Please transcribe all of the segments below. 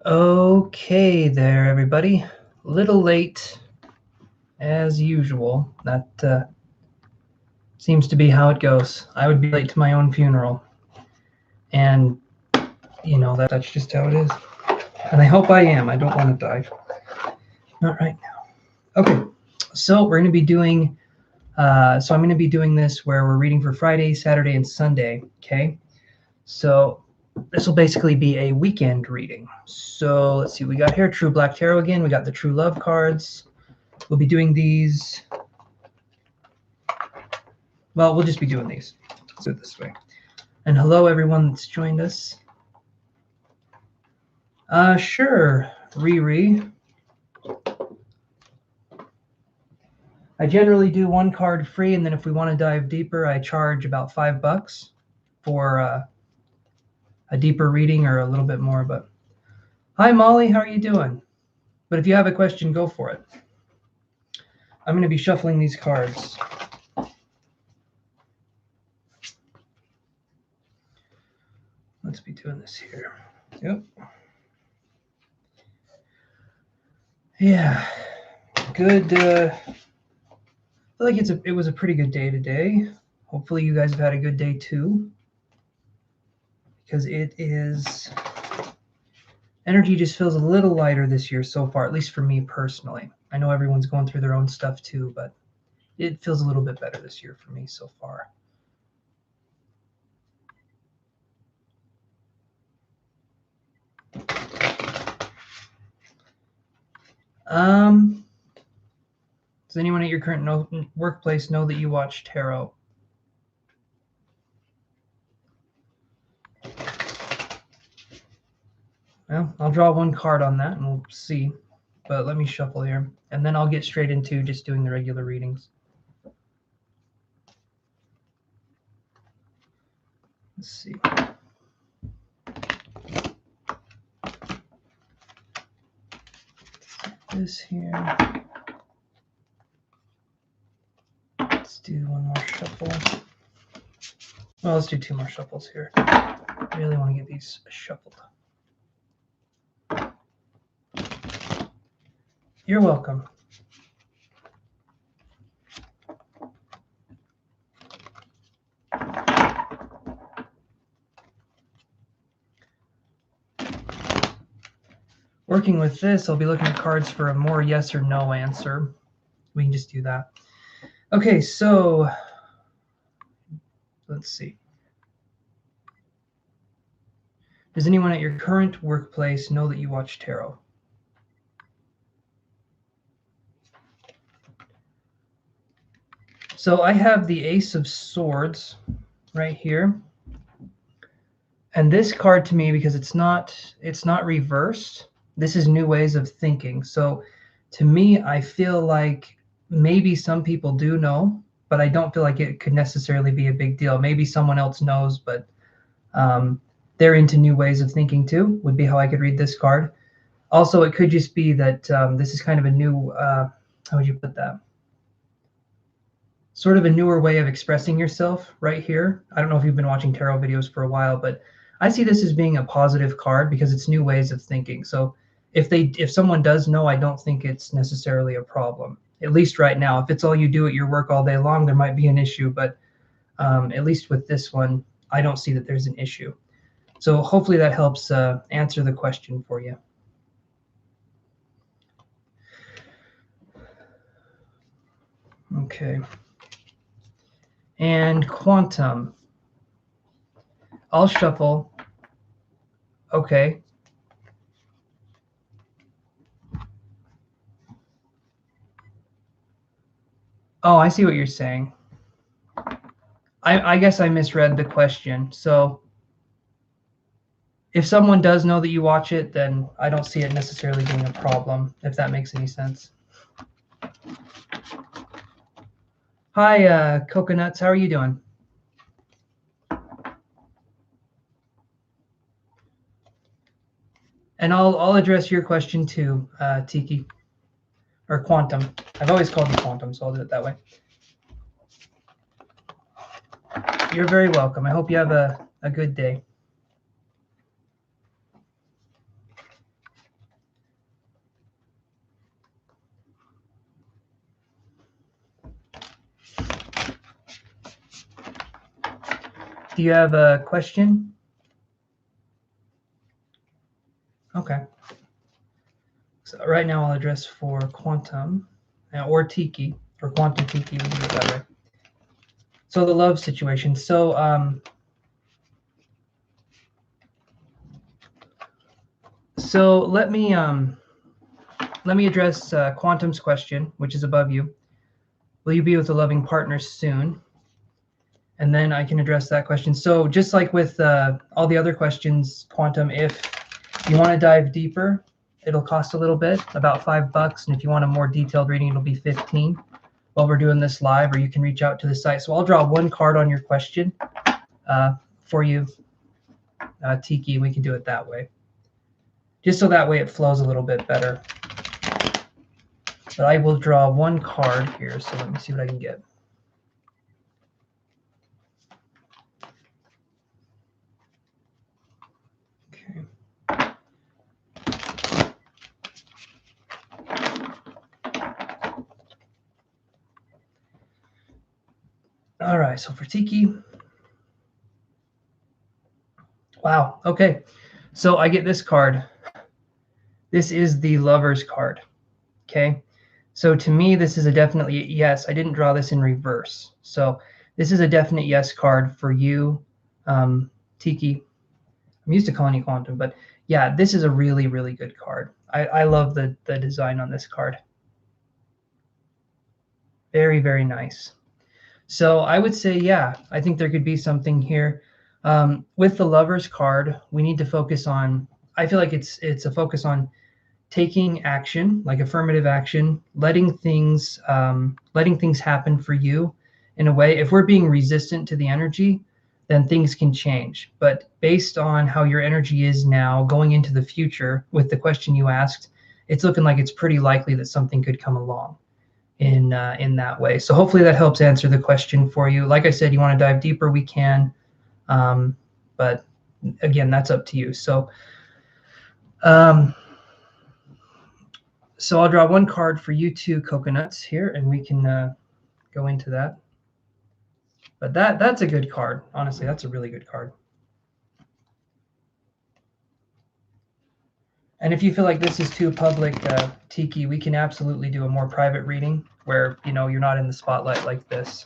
Okay there, everybody. Little late, as usual. That seems to be how it goes. I would be late to my own funeral. And, that's just how it is. And I hope I am. I don't want to die. Not right now. Okay, so we're going to be doing... I'm going to be doing this where we're reading for Friday, Saturday, and Sunday, okay? So this will basically be a weekend reading. So let's see, we got here True Black Tarot again. We got the True Love cards. We'll be doing these. Well, we'll just be doing these. Let's do it this way. And hello, everyone that's joined us. Sure, Riri. I generally do one card free, and then if we want to dive deeper, I charge about $5 for a deeper reading or a little bit more. But hi, Molly, how are you doing? But if you have a question, go for it. I'm going to be shuffling these cards. Let's be doing this here. Yep. Yeah. Good. I feel like it was a pretty good day today. Hopefully you guys have had a good day too. Because energy just feels a little lighter this year so far, at least for me personally. I know everyone's going through their own stuff too, but it feels a little bit better this year for me so far. Does anyone at your current workplace know that you watch tarot? Well, I'll draw one card on that and we'll see. But let me shuffle here. And then I'll get straight into just doing the regular readings. Let's see. This here. Let's do one more shuffle. Well, let's do two more shuffles here. I really want to get these shuffled. You're welcome. Working with this, I'll be looking at cards for a more yes or no answer. We can just do that. Okay, so let's see. Does anyone at your current workplace know that you watch tarot? So I have the Ace of Swords right here. And this card to me, because it's not reversed, this is new ways of thinking. So to me, I feel like maybe some people do know, but I don't feel like it could necessarily be a big deal. Maybe someone else knows, but they're into new ways of thinking too, would be how I could read this card. Also, it could just be that this is kind of a new, how would you put that? Sort of a newer way of expressing yourself right here. I don't know if you've been watching tarot videos for a while, but I see this as being a positive card because it's new ways of thinking. So if someone does know, I don't think it's necessarily a problem. At least right now. If it's all you do at your work all day long, there might be an issue, but at least with this one, I don't see that there's an issue. So hopefully that helps answer the question for you. Okay. And quantum. I'll shuffle. Okay. Oh, I see what you're saying. I guess I misread the question. So if someone does know that you watch it, then I don't see it necessarily being a problem, if that makes any sense. Hi, Coconuts. How are you doing? And I'll address your question too, Tiki, or Quantum. I've always called you Quantum, so I'll do it that way. You're very welcome. I hope you have a good day. Do you have a question? Okay. So right now I'll address for quantum or Tiki, or quantum Tiki, we can do it that way. So the love situation. So let me address Quantum's question, which is above you. Will you be with a loving partner soon? And then I can address that question. So just like with all the other questions, Quantum, if you want to dive deeper, it'll cost a little bit, about $5. And if you want a more detailed reading, it'll be 15 while we're doing this live, or you can reach out to the site. So I'll draw one card on your question for you, Tiki. We can do it that way. Just so that way it flows a little bit better. But I will draw one card here, so let me see what I can get. Okay. All right, so for Tiki. Wow, okay. So I get this card. This is the Lover's card, okay? So to me, this is a definitely yes. I didn't draw this in reverse. So this is a definite yes card for you, Tiki. I'm used to calling you Quantum, but yeah, this is a really, really good card. I love the design on this card. Very, very nice. So I would say, yeah, I think there could be something here. With the Lover's card, we need to focus on, I feel like it's a focus on taking action, like affirmative action, letting things happen for you in a way. If we're being resistant to the energy, then things can change. But based on how your energy is now going into the future with the question you asked, it's looking like it's pretty likely that something could come along in that way. So hopefully that helps answer the question for you. Like I said, you want to dive deeper, we can. But again, that's up to you. So so I'll draw one card for you two coconuts here, and we can go into that. But that's a good card. Honestly, that's a really good card. And if you feel like this is too public, Tiki, we can absolutely do a more private reading where, you know, you're not in the spotlight like this.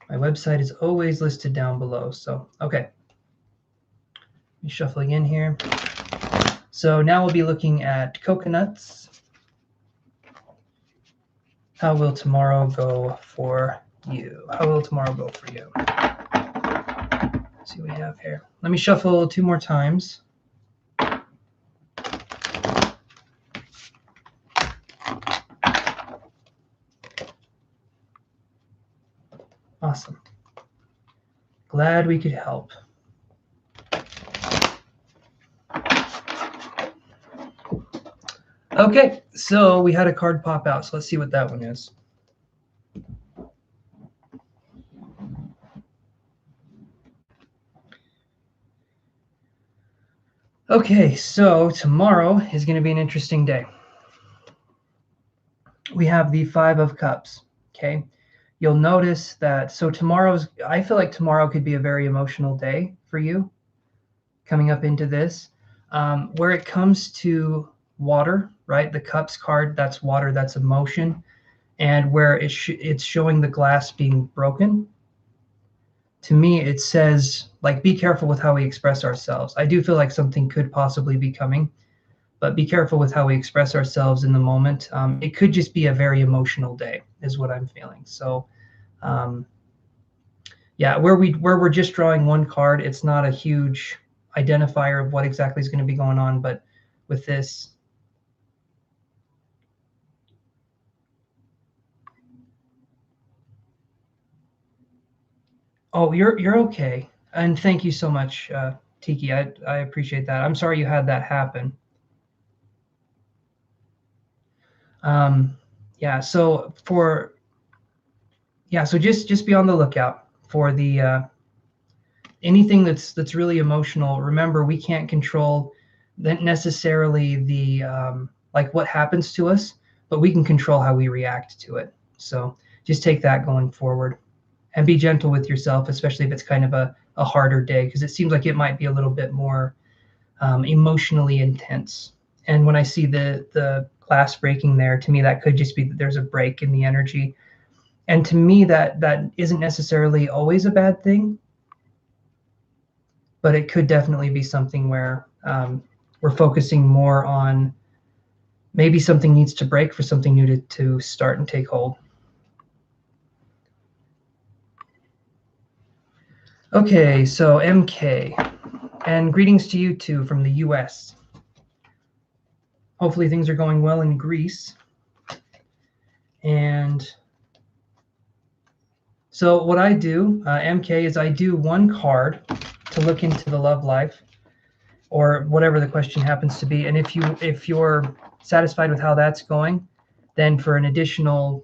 My website is always listed down below. So, okay. Let me shuffle again here. So now we'll be looking at coconuts. How will tomorrow go for you? How will tomorrow go for you? Let's see what we have here. Let me shuffle 2 more times. Awesome. Glad we could help. Okay, so we had a card pop out, so let's see what that one is. Okay, so tomorrow is going to be an interesting day. We have the 5 of Cups, okay? You'll notice that, so I feel like tomorrow could be a very emotional day for you coming up into this. Where it comes to water, right? The Cups card, that's water, that's emotion. And where it's showing the glass being broken. To me, it says, like, be careful with how we express ourselves. I do feel like something could possibly be coming, but be careful with how we express ourselves in the moment. It could just be a very emotional day, is what I'm feeling. So, yeah, where we're just drawing one card, it's not a huge identifier of what exactly is going to be going on, but with this, oh, you're okay, and thank you so much, Tiki. I appreciate that. I'm sorry you had that happen. Yeah. So just be on the lookout for the anything that's really emotional. Remember, we can't control that necessarily the like what happens to us, but we can control how we react to it. So just take that going forward and be gentle with yourself, especially if it's kind of a harder day, because it seems like it might be a little bit more emotionally intense. And when I see the glass breaking there, to me, that could just be that there's a break in the energy. And to me, that isn't necessarily always a bad thing, but it could definitely be something where we're focusing more on maybe something needs to break for something new to start and take hold. Okay, so MK, and greetings to you too from the US. Hopefully things are going well in Greece. And so what I do, MK, is I do one card to look into the love life or whatever the question happens to be. And if you're satisfied with how that's going, then for additional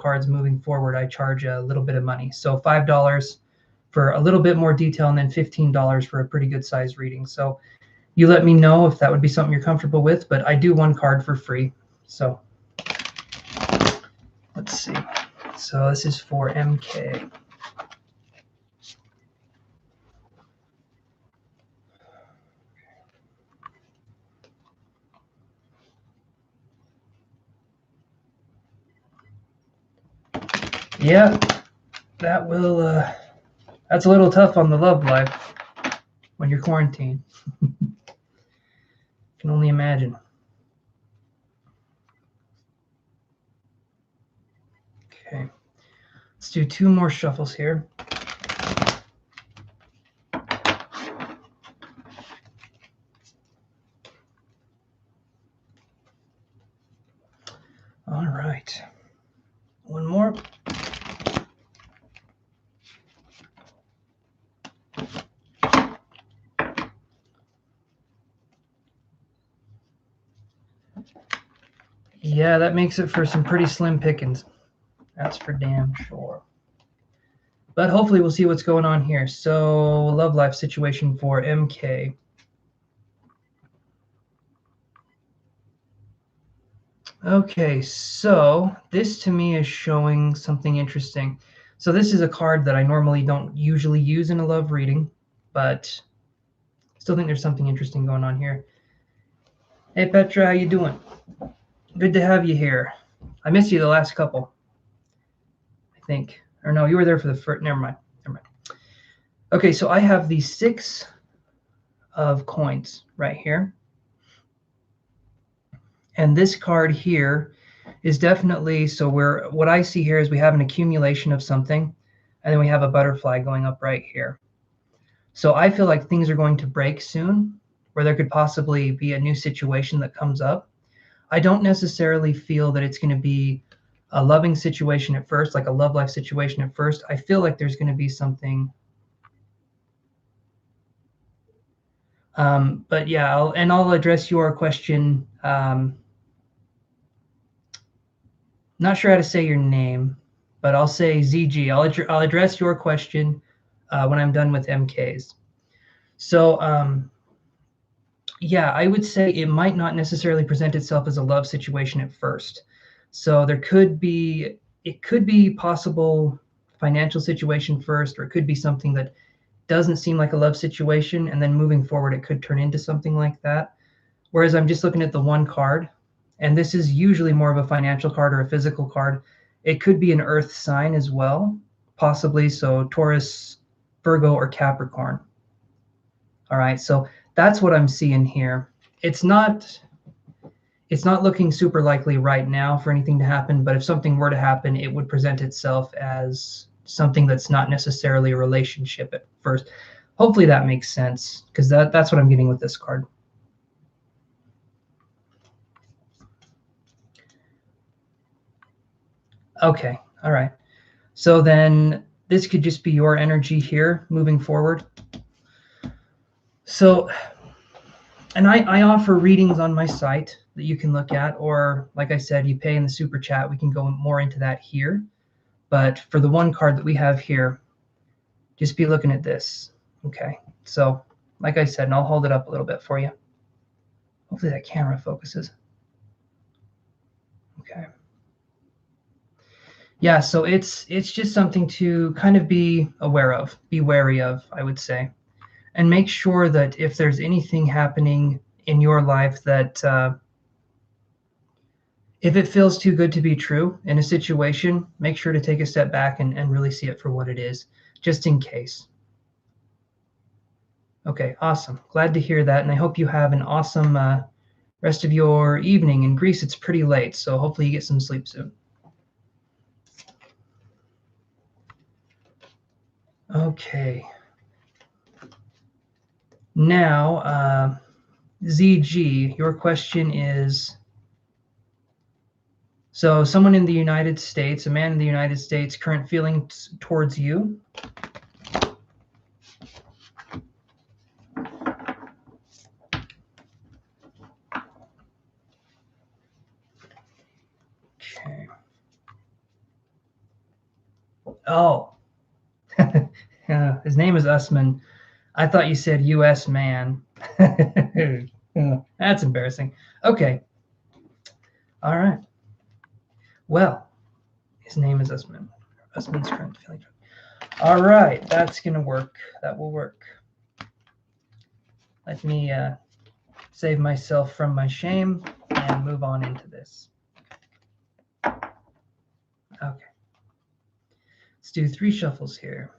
cards moving forward, I charge a little bit of money. So $5 for a little bit more detail, and then $15 for a pretty good size reading. So you let me know if that would be something you're comfortable with, but I do one card for free. So let's see. So this is for MK. Yeah, that will that's a little tough on the love life when you're quarantined. Can only imagine. Okay, let's do 2 more shuffles here. All right, 1 more. Yeah, that makes it for some pretty slim pickings. That's for damn sure. But hopefully we'll see what's going on here. So love life situation for MK. Okay, so this to me is showing something interesting. So this is a card that I normally don't usually use in a love reading, but still think there's something interesting going on here. Hey Petra, how you doing? Good to have you here. I missed you the last couple, I think. Or no, you were there for the first. Never mind. Okay, so I have the 6 of coins right here. And this card here is definitely, so what I see here is we have an accumulation of something, and then we have a butterfly going up right here. So I feel like things are going to break soon, where there could possibly be a new situation that comes up. I don't necessarily feel that it's going to be a loving situation at first, like a love life situation at first. I feel like there's going to be something. But yeah, I'll address your question. Not sure how to say your name, but I'll say ZG. I'll address your question when I'm done with MKs. So yeah, I would say it might not necessarily present itself as a love situation at first. So it could be possible financial situation first, or it could be something that doesn't seem like a love situation, and then moving forward it could turn into something like that. Whereas I'm just looking at the one card, and this is usually more of a financial card or a physical card. It could be an earth sign as well, possibly. So Taurus, Virgo, or Capricorn. All right, so that's what I'm seeing here. It's not looking super likely right now for anything to happen, but if something were to happen, it would present itself as something that's not necessarily a relationship at first. Hopefully that makes sense, because that's what I'm getting with this card. Okay, all right. So then this could just be your energy here moving forward. So, and I offer readings on my site that you can look at, or like I said, you pay in the super chat. We can go more into that here. But for the one card that we have here, just be looking at this. Okay, so like I said, and I'll hold it up a little bit for you. Hopefully that camera focuses. Okay. Yeah, so it's just something to kind of be aware of, be wary of, I would say, and make sure that if there's anything happening in your life that if it feels too good to be true in a situation, make sure to take a step back and really see it for what it is, just in case. Okay, awesome. Glad to hear that, and I hope you have an awesome rest of your evening. In Greece, it's pretty late, so hopefully you get some sleep soon. Okay. Now, ZG, your question is, so someone in the United States, a man in the United States, current feelings towards you. Okay. Oh, his name is Usman. I thought you said U.S. man. That's embarrassing. Okay. All right. Well, his name is Usman. Usman's current feeling. All right. That's going to work. That will work. Let me save myself from my shame and move on into this. Okay. Let's do 3 shuffles here.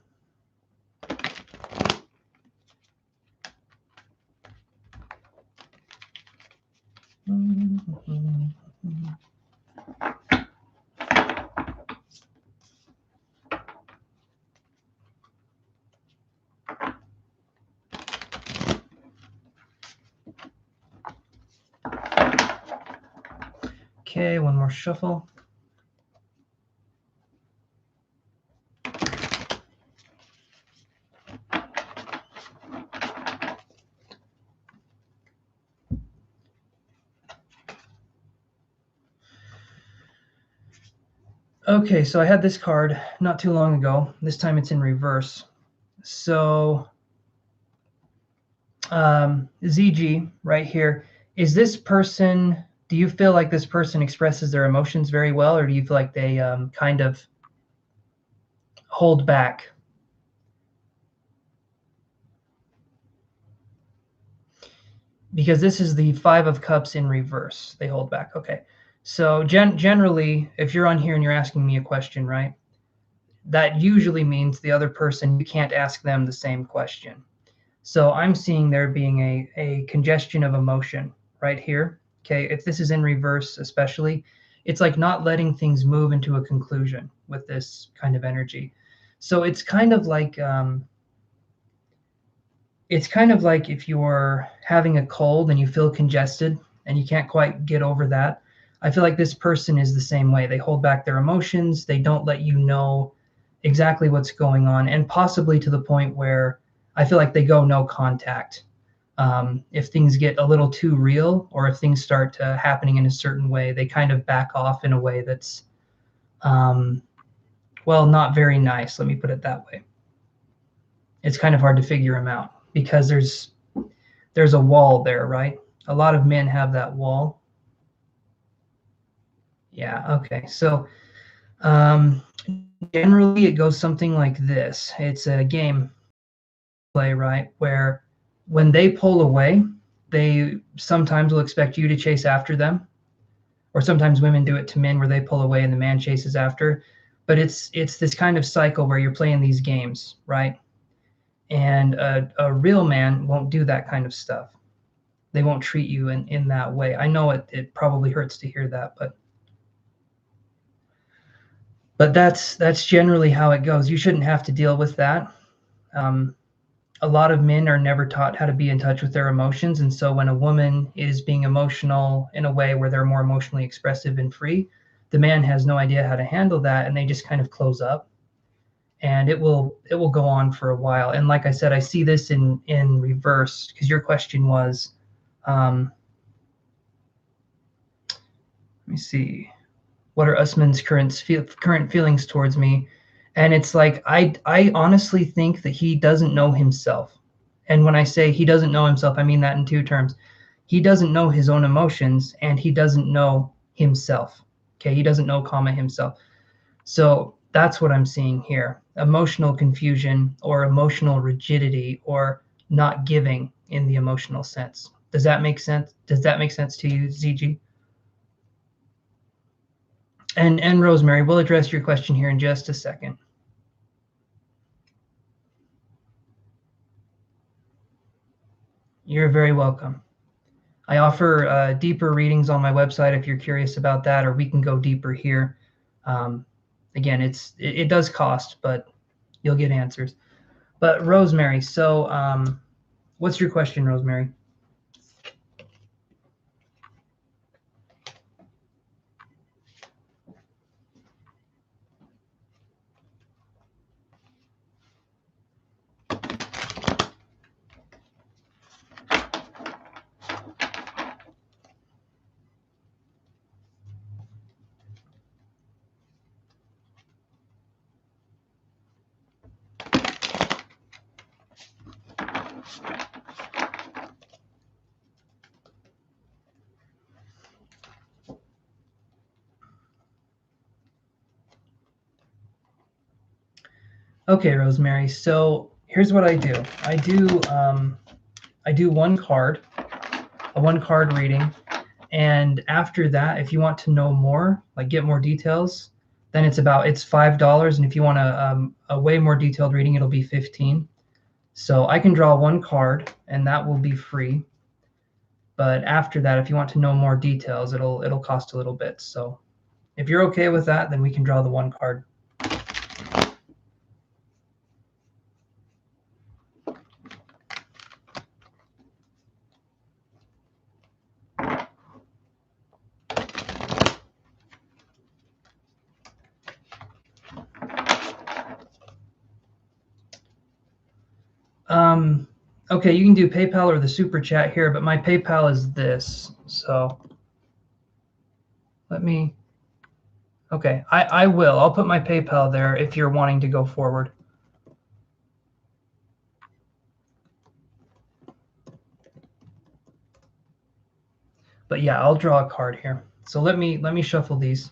Okay, one more shuffle. Okay, so I had this card not too long ago. This time it's in reverse. So ZG right here, is this person, do you feel like this person expresses their emotions very well, or do you feel like they kind of hold back? Because this is the 5 of Cups in reverse. They hold back. Okay. So generally, if you're on here and you're asking me a question, right, that usually means the other person, you can't ask them the same question. So I'm seeing there being a congestion of emotion right here. Okay, if this is in reverse especially, it's like not letting things move into a conclusion with this kind of energy. So it's kind of like if you're having a cold and you feel congested and you can't quite get over that. I feel like this person is the same way. They hold back their emotions. They don't let you know exactly what's going on, and possibly to the point where I feel like they go no contact. If things get a little too real, or if things start happening in a certain way, they kind of back off in a way that's, well, not very nice. Let me put it that way. It's kind of hard to figure them out because there's a wall there, right? A lot of men have that wall. Yeah, okay. So generally it goes something like this. It's a game play, right? Where when they pull away, they sometimes will expect you to chase after them. Or sometimes women do it to men where they pull away and the man chases after. But it's this kind of cycle where you're playing these games, right? And a real man won't do that kind of stuff. They won't treat you in that way. I know it probably hurts to hear that, but that's generally how it goes. You shouldn't have to deal with that. A lot of men are never taught how to be in touch with their emotions, and so when a woman is being emotional in a way where they're more emotionally expressive and free, the man has no idea how to handle that, and they just kind of close up, and it will go on for a while. And like I said, I see this in reverse, because your question was, let me see, what are Usman's current feelings towards me? And it's like I honestly think that he doesn't know himself. And when I say he doesn't know himself, I mean that in 2 terms. He doesn't know his own emotions, and he doesn't know himself. Okay, he doesn't know himself. So that's what I'm seeing here. Emotional confusion or emotional rigidity or not giving in the emotional sense. Does that make sense? Does that make sense to you, ZG? And Rosemary, we'll address your question here in just a second. You're very welcome. I offer deeper readings on my website if you're curious about that, or we can go deeper here. Again, it does cost, but you'll get answers. But Rosemary, so what's your question, Rosemary? Okay, Rosemary. So here's what I do. I do one card, a one card reading, and after that, if you want to know more, like get more details, then it's $5. And if you want a way more detailed reading, it'll be 15. So I can draw one card, and that will be free. But after that, if you want to know more details, it'll cost a little bit. So if you're okay with that, then we can draw the one card. Okay, you can do PayPal or the super chat here, but my PayPal is this. So let me. Okay, I will. I'll put my PayPal there if you're wanting to go forward. But yeah, I'll draw a card here. So let me shuffle these.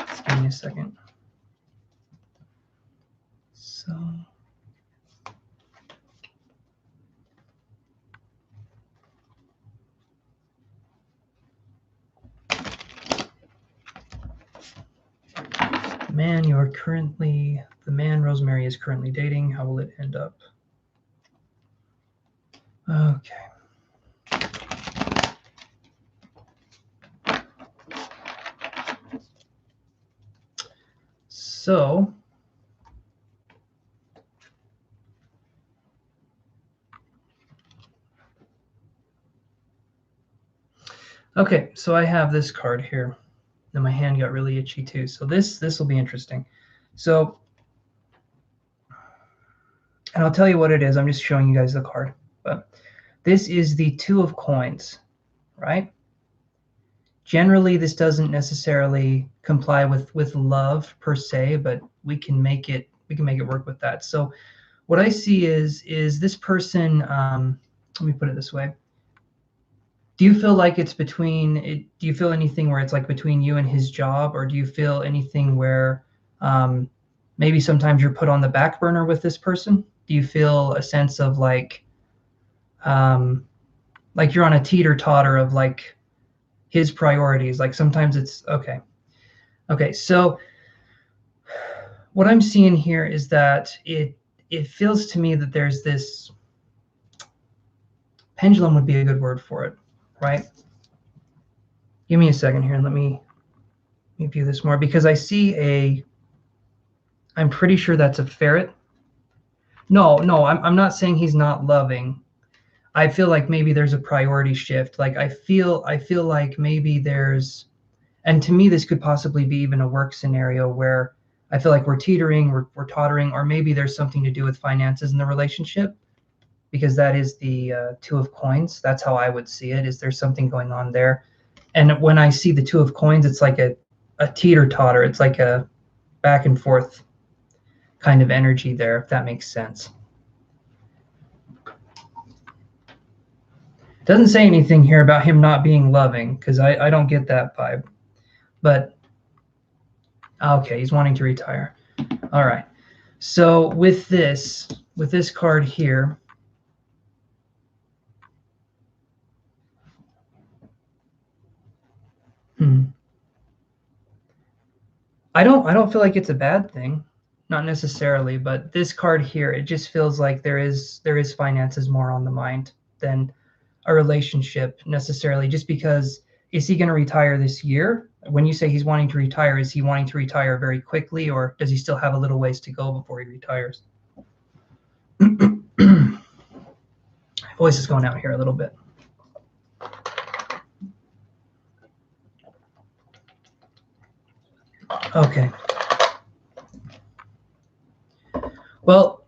Just give me a second. So the man Rosemary is currently dating. How will it end up? Okay. So okay, so I have this card here. And my hand got really itchy too. So this will be interesting. So, and I'll tell you what it is. I'm just showing you guys the card. But this is the Two of Coins, right? Generally, this doesn't necessarily comply with love per se, but we can make it work with that. So what I see is this person, let me put it this way. Do you feel like it's between do you feel anything where it's like between you and his job, or do you feel anything where maybe sometimes you're put on the back burner with this person? Do you feel a sense of like you're on a teeter-totter of like his priorities? Like sometimes it's okay, so what I'm seeing here is that it feels to me that there's this pendulum would be a good word for it, right? Give me a second here and let me view this more, because I see I'm pretty sure that's a ferret. No, I'm not saying he's not loving. I feel like maybe there's a priority shift. Like I feel like maybe there's, and to me this could possibly be even a work scenario where I feel like we're teetering, we're tottering, or maybe there's something to do with finances in the relationship, because that is the Two of Coins. That's how I would see it. Is there something going on there? And when I see the Two of Coins, it's like a teeter-totter. It's like a back and forth kind of energy there, if that makes sense. Doesn't say anything here about him not being loving, because I don't get that vibe. But okay, he's wanting to retire. All right. So with this card here, I don't feel like it's a bad thing, not necessarily, but this card here, it just feels like there is finances more on the mind than a relationship necessarily, just because is he going to retire this year? When you say he's wanting to retire, is he wanting to retire very quickly, or does he still have a little ways to go before he retires? Voice is going out here a little bit. Okay. Well,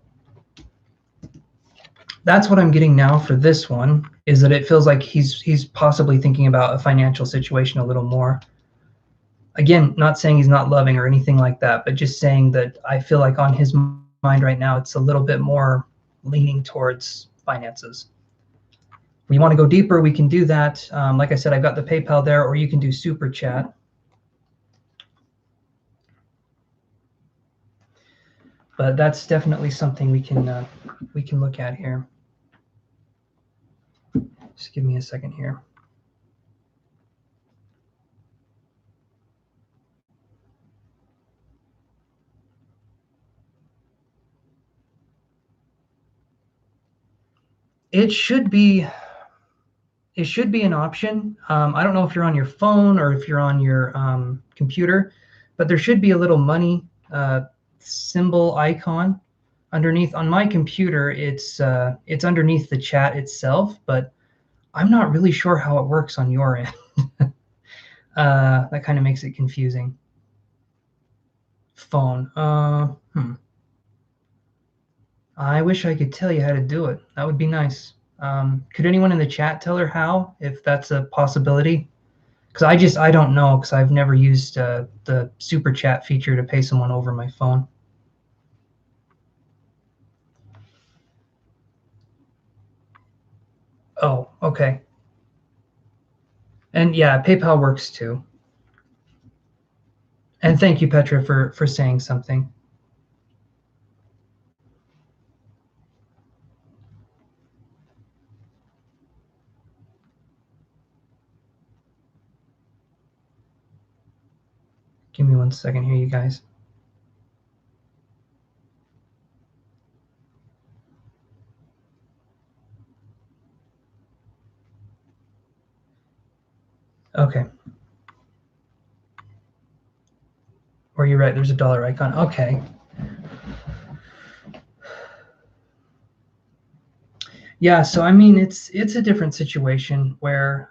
that's what I'm getting now for this one, is that it feels like he's possibly thinking about a financial situation a little more. Again, not saying he's not loving or anything like that, but just saying that I feel like on his mind right now, it's a little bit more leaning towards finances. If you want to go deeper, we can do that. Like I said, I've got the PayPal there, or you can do Super Chat. But that's definitely something we can look at here. Just give me a second here. It should be an option. I don't know if you're on your phone or if you're on your computer, but there should be a little money symbol icon underneath. On my computer, it's underneath the chat itself, but I'm not really sure how it works on your end. That kind of makes it confusing. Phone. I wish I could tell you how to do it. That would be nice. Could anyone in the chat tell her how, if that's a possibility? Because I don't know, because I've never used the Super Chat feature to pay someone over my phone. Oh, okay. And yeah, PayPal works too. And thank you, Petra, for saying something. Give me 1 second here, you guys. Okay. Or you're right, there's a dollar icon. Okay. Yeah, so I mean, it's a different situation where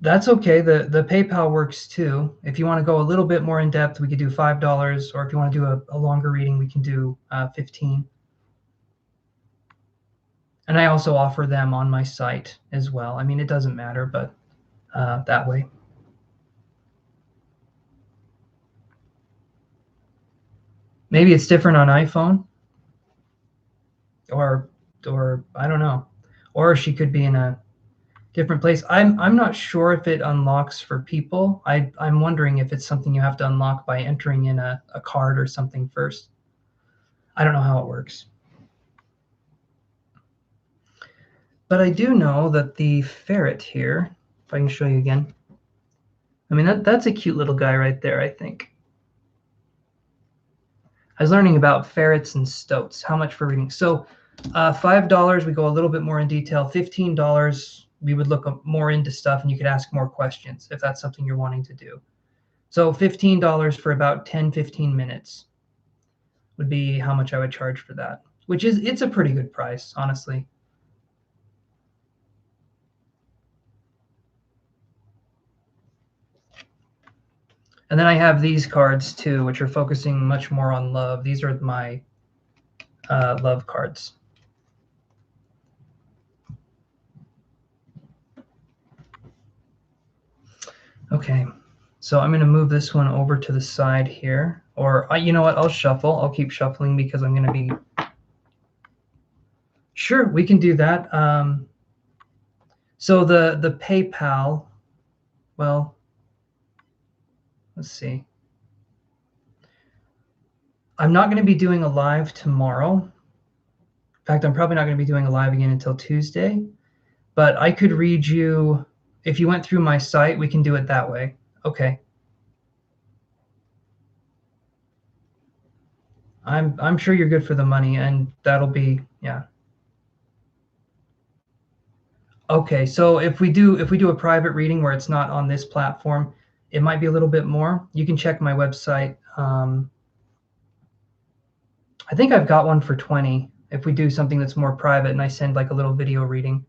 that's okay. The PayPal works too. If you want to go a little bit more in depth, we could do $5, or if you want to do a longer reading, we can do 15. And I also offer them on my site as well. I mean, it doesn't matter, but that way. Maybe it's different on iPhone, or I don't know, or she could be in a different place. I'm not sure if it unlocks for people. I'm wondering if it's something you have to unlock by entering in a card or something first. I don't know how it works. But I do know that the ferret here, if I can show you again, I mean, that's a cute little guy right there, I think. I was learning about ferrets and stoats. How much for reading? So $5, we go a little bit more in detail. $15, we would look more into stuff, and you could ask more questions if that's something you're wanting to do. So $15 for about 10-15 minutes would be how much I would charge for that, which it's a pretty good price, honestly. And then I have these cards too, which are focusing much more on love. These are my love cards. Okay, so I'm going to move this one over to the side here. Or you know what? I'll shuffle. I'll keep shuffling because I'm going to be Sure, we can do that. So the PayPal, well, let's see. I'm not going to be doing a live tomorrow. In fact, I'm probably not going to be doing a live again until Tuesday. But I could read you, if you went through my site, we can do it that way. Okay. I'm sure you're good for the money, and that'll be, yeah. Okay, so if we do a private reading where it's not on this platform, it might be a little bit more. You can check my website. I think I've got one for 20 if we do something that's more private and I send like a little video reading,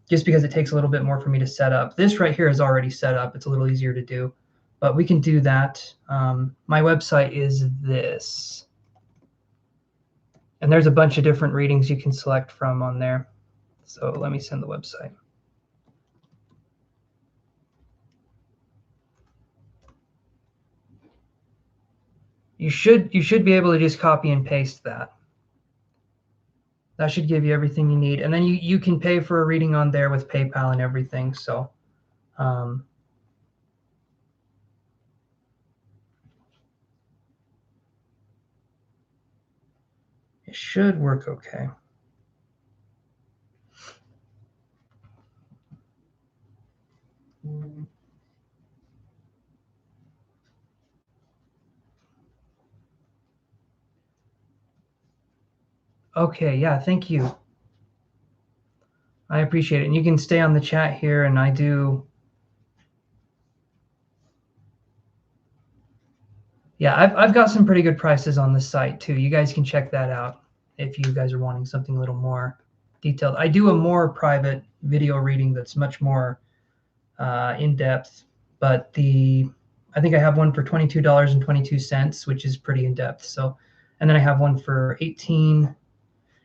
just because it takes a little bit more for me to set up. This right here is already set up. It's a little easier to do, but we can do that. My website is this. And there's a bunch of different readings you can select from on there. So let me send the website. You should be able to just copy and paste that. That should give you everything you need. And then you can pay for a reading on there with PayPal and everything. So it should work okay. Okay, yeah, thank you. I appreciate it. And you can stay on the chat here, and I do. Yeah, I've got some pretty good prices on the site too. You guys can check that out if you guys are wanting something a little more detailed. I do a more private video reading that's much more in depth, but I think I have one for $22.22, which is pretty in depth. So, and then I have one for 18.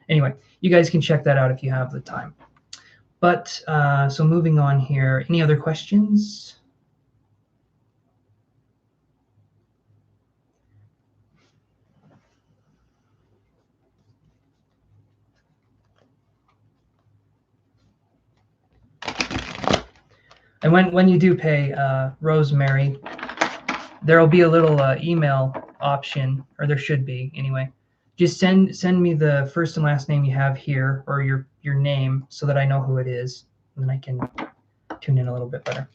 Anyway, you guys can check that out if you have the time. But so moving on here, any other questions? And when you do pay, Rosemary, there'll be a little email option, or there should be anyway. Just send me the first and last name you have here, or your name, so that I know who it is, and then I can tune in a little bit better.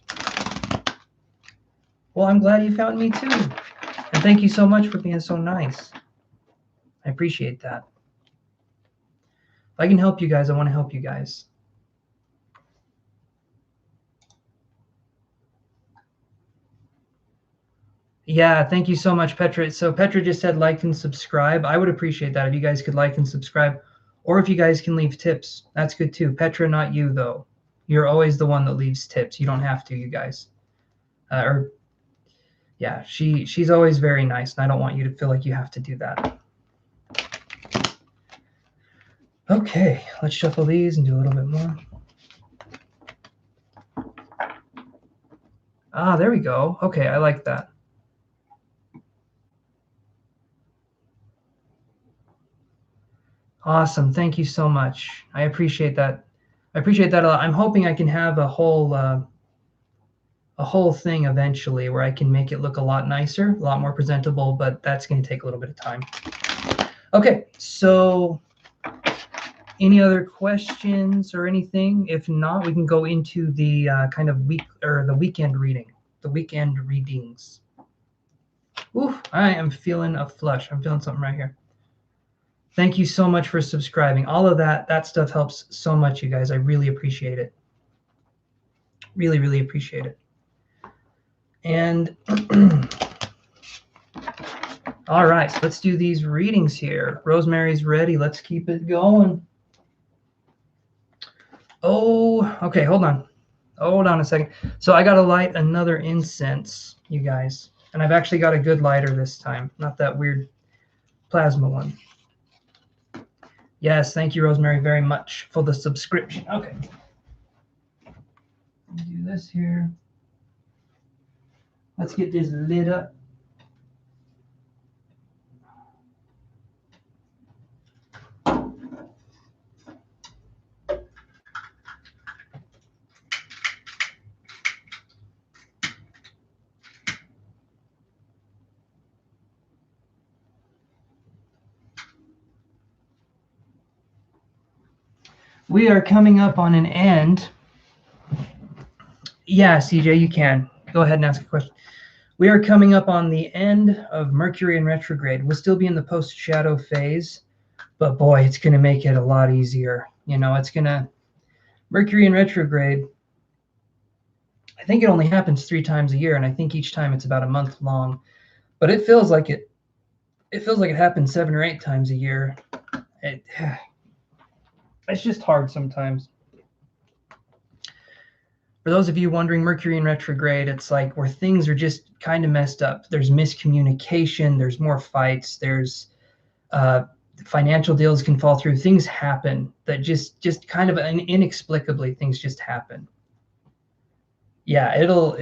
Well, I'm glad you found me too, and thank you so much for being so nice. I appreciate that. If I can help you guys, I want to help you guys. Yeah, thank you so much, Petra. So Petra just said like and subscribe. I would appreciate that if you guys could like and subscribe, or if you guys can leave tips. That's good too. Petra, not you though. You're always the one that leaves tips. You don't have to, you guys. Yeah, she's always very nice, and I don't want you to feel like you have to do that. Okay, let's shuffle these and do a little bit more. Ah, there we go. Okay, I like that. Awesome. Thank you so much. I appreciate that. I appreciate that a lot. I'm hoping I can have a whole thing eventually where I can make it look a lot nicer, a lot more presentable, but that's going to take a little bit of time. Okay, so any other questions or anything? If not, we can go into the kind of weekend reading, the weekend readings. Ooh, I am feeling a flush. I'm feeling something right here. Thank you so much for subscribing. All of that stuff helps so much, you guys. I really appreciate it. Really, really appreciate it. And all right, so let's do these readings here. Rosemary's ready. Let's keep it going. Oh, okay, hold on. Hold on a second. So I got to light another incense, you guys. And I've actually got a good lighter this time, not that weird plasma one. Yes, thank you, Rosemary, very much for the subscription. Okay. Do this here. Let's get this lit up. We are coming up on an end. Yeah, CJ, you can. Go ahead and ask a question. We are coming up on the end of Mercury in retrograde. We'll still be in the post-shadow phase, but boy, it's going to make it a lot easier. It's going to... Mercury in retrograde, I think it only happens 3 times a year, and I think each time it's about a month long. But it feels like it happens 7 or 8 times a year. It's just hard sometimes. For those of you wondering, Mercury in retrograde, it's like where things are just kind of messed up. There's miscommunication, there's more fights, there's financial deals can fall through. Things happen that just kind of inexplicably, things just happen. Yeah, it'll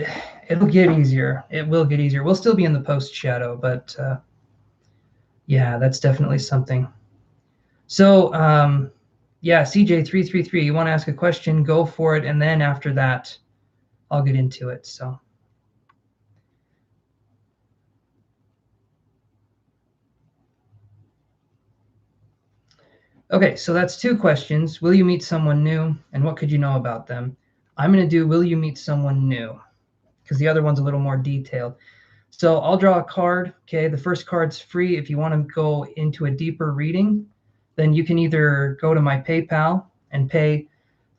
get easier. It will get easier. We'll still be in the post shadow, but yeah, that's definitely something. So yeah, CJ333, you want to ask a question, go for it, and then after that, I'll get into it. So. Okay, so that's 2 questions. Will you meet someone new, and what could you know about them? I'm going to do, will you meet someone new? Because the other one's a little more detailed. So I'll draw a card. Okay, the first card's free. If you want to go into a deeper reading, then you can either go to my PayPal and pay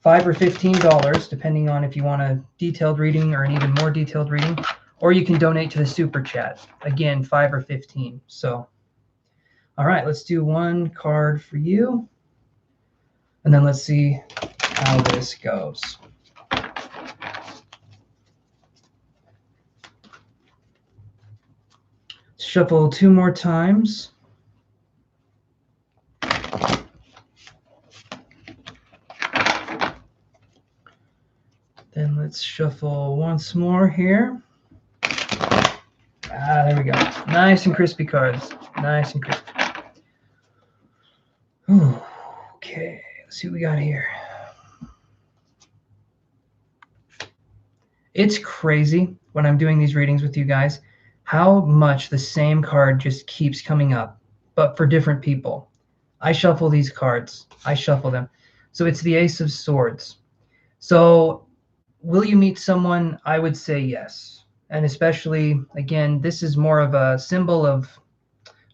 $5 or $15, depending on if you want a detailed reading or an even more detailed reading, or you can donate to the Super Chat. Again, 5 or 15. So, all right, let's do 1 card for you, and then let's see how this goes. Shuffle 2 more times. Then let's shuffle once more here. There we go. Nice and crispy cards. Nice and crispy. Ooh, okay, let's see what we got here. It's crazy when I'm doing these readings with you guys how much the same card just keeps coming up, but for different people. I shuffle these cards. I shuffle them. So it's the Ace of Swords. So will you meet someone? I would say yes. And especially, again, this is more of a symbol of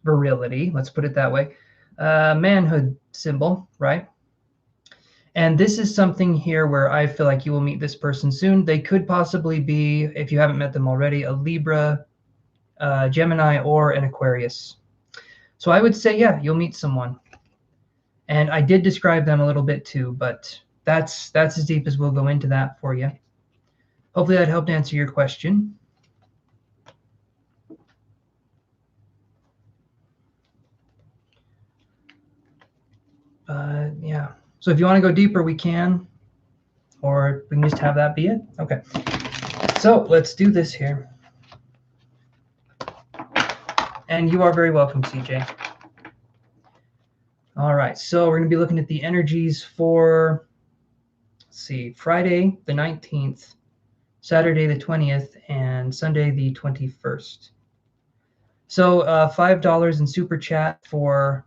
virility. Let's put it that way. Manhood symbol, right? And this is something here where I feel like you will meet this person soon. They could possibly be, if you haven't met them already, a Libra, Gemini, or an Aquarius. So I would say, yeah, you'll meet someone. And I did describe them a little bit too, but that's as deep as we'll go into that for you. Hopefully that helped answer your question. Yeah. So if you want to go deeper, we can, or we can just have that be it. Okay. So let's do this here. And you are very welcome, CJ. All right. So we're going to be looking at the energies for, let's see, Friday the 19th, Saturday the 20th, and Sunday the 21st. So $5 in Super Chat for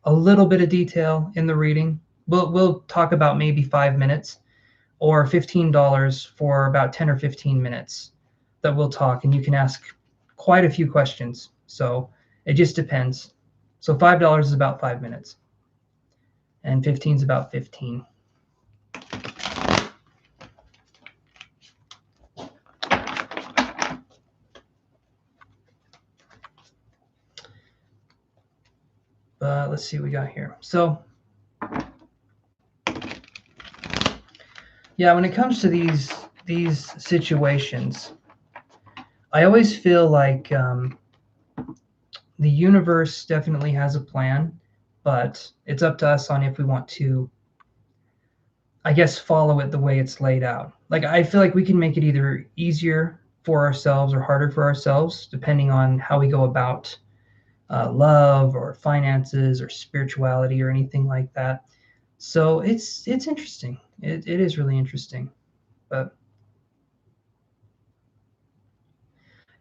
a little bit of detail in the reading. We'll talk about maybe 5 minutes, or $15 for about 10 or 15 minutes that we'll talk, and you can ask quite a few questions. So it just depends. So $5 is about 5 minutes, and 15 is about 15. Let's see what we got here. So yeah, when it comes to these situations, I always feel like the universe definitely has a plan, but it's up to us on if we want to, I guess, follow it the way it's laid out. Like, I feel like we can make it either easier for ourselves or harder for ourselves, depending on how we go about love or finances or spirituality or anything like that. So it's interesting. It is really interesting. But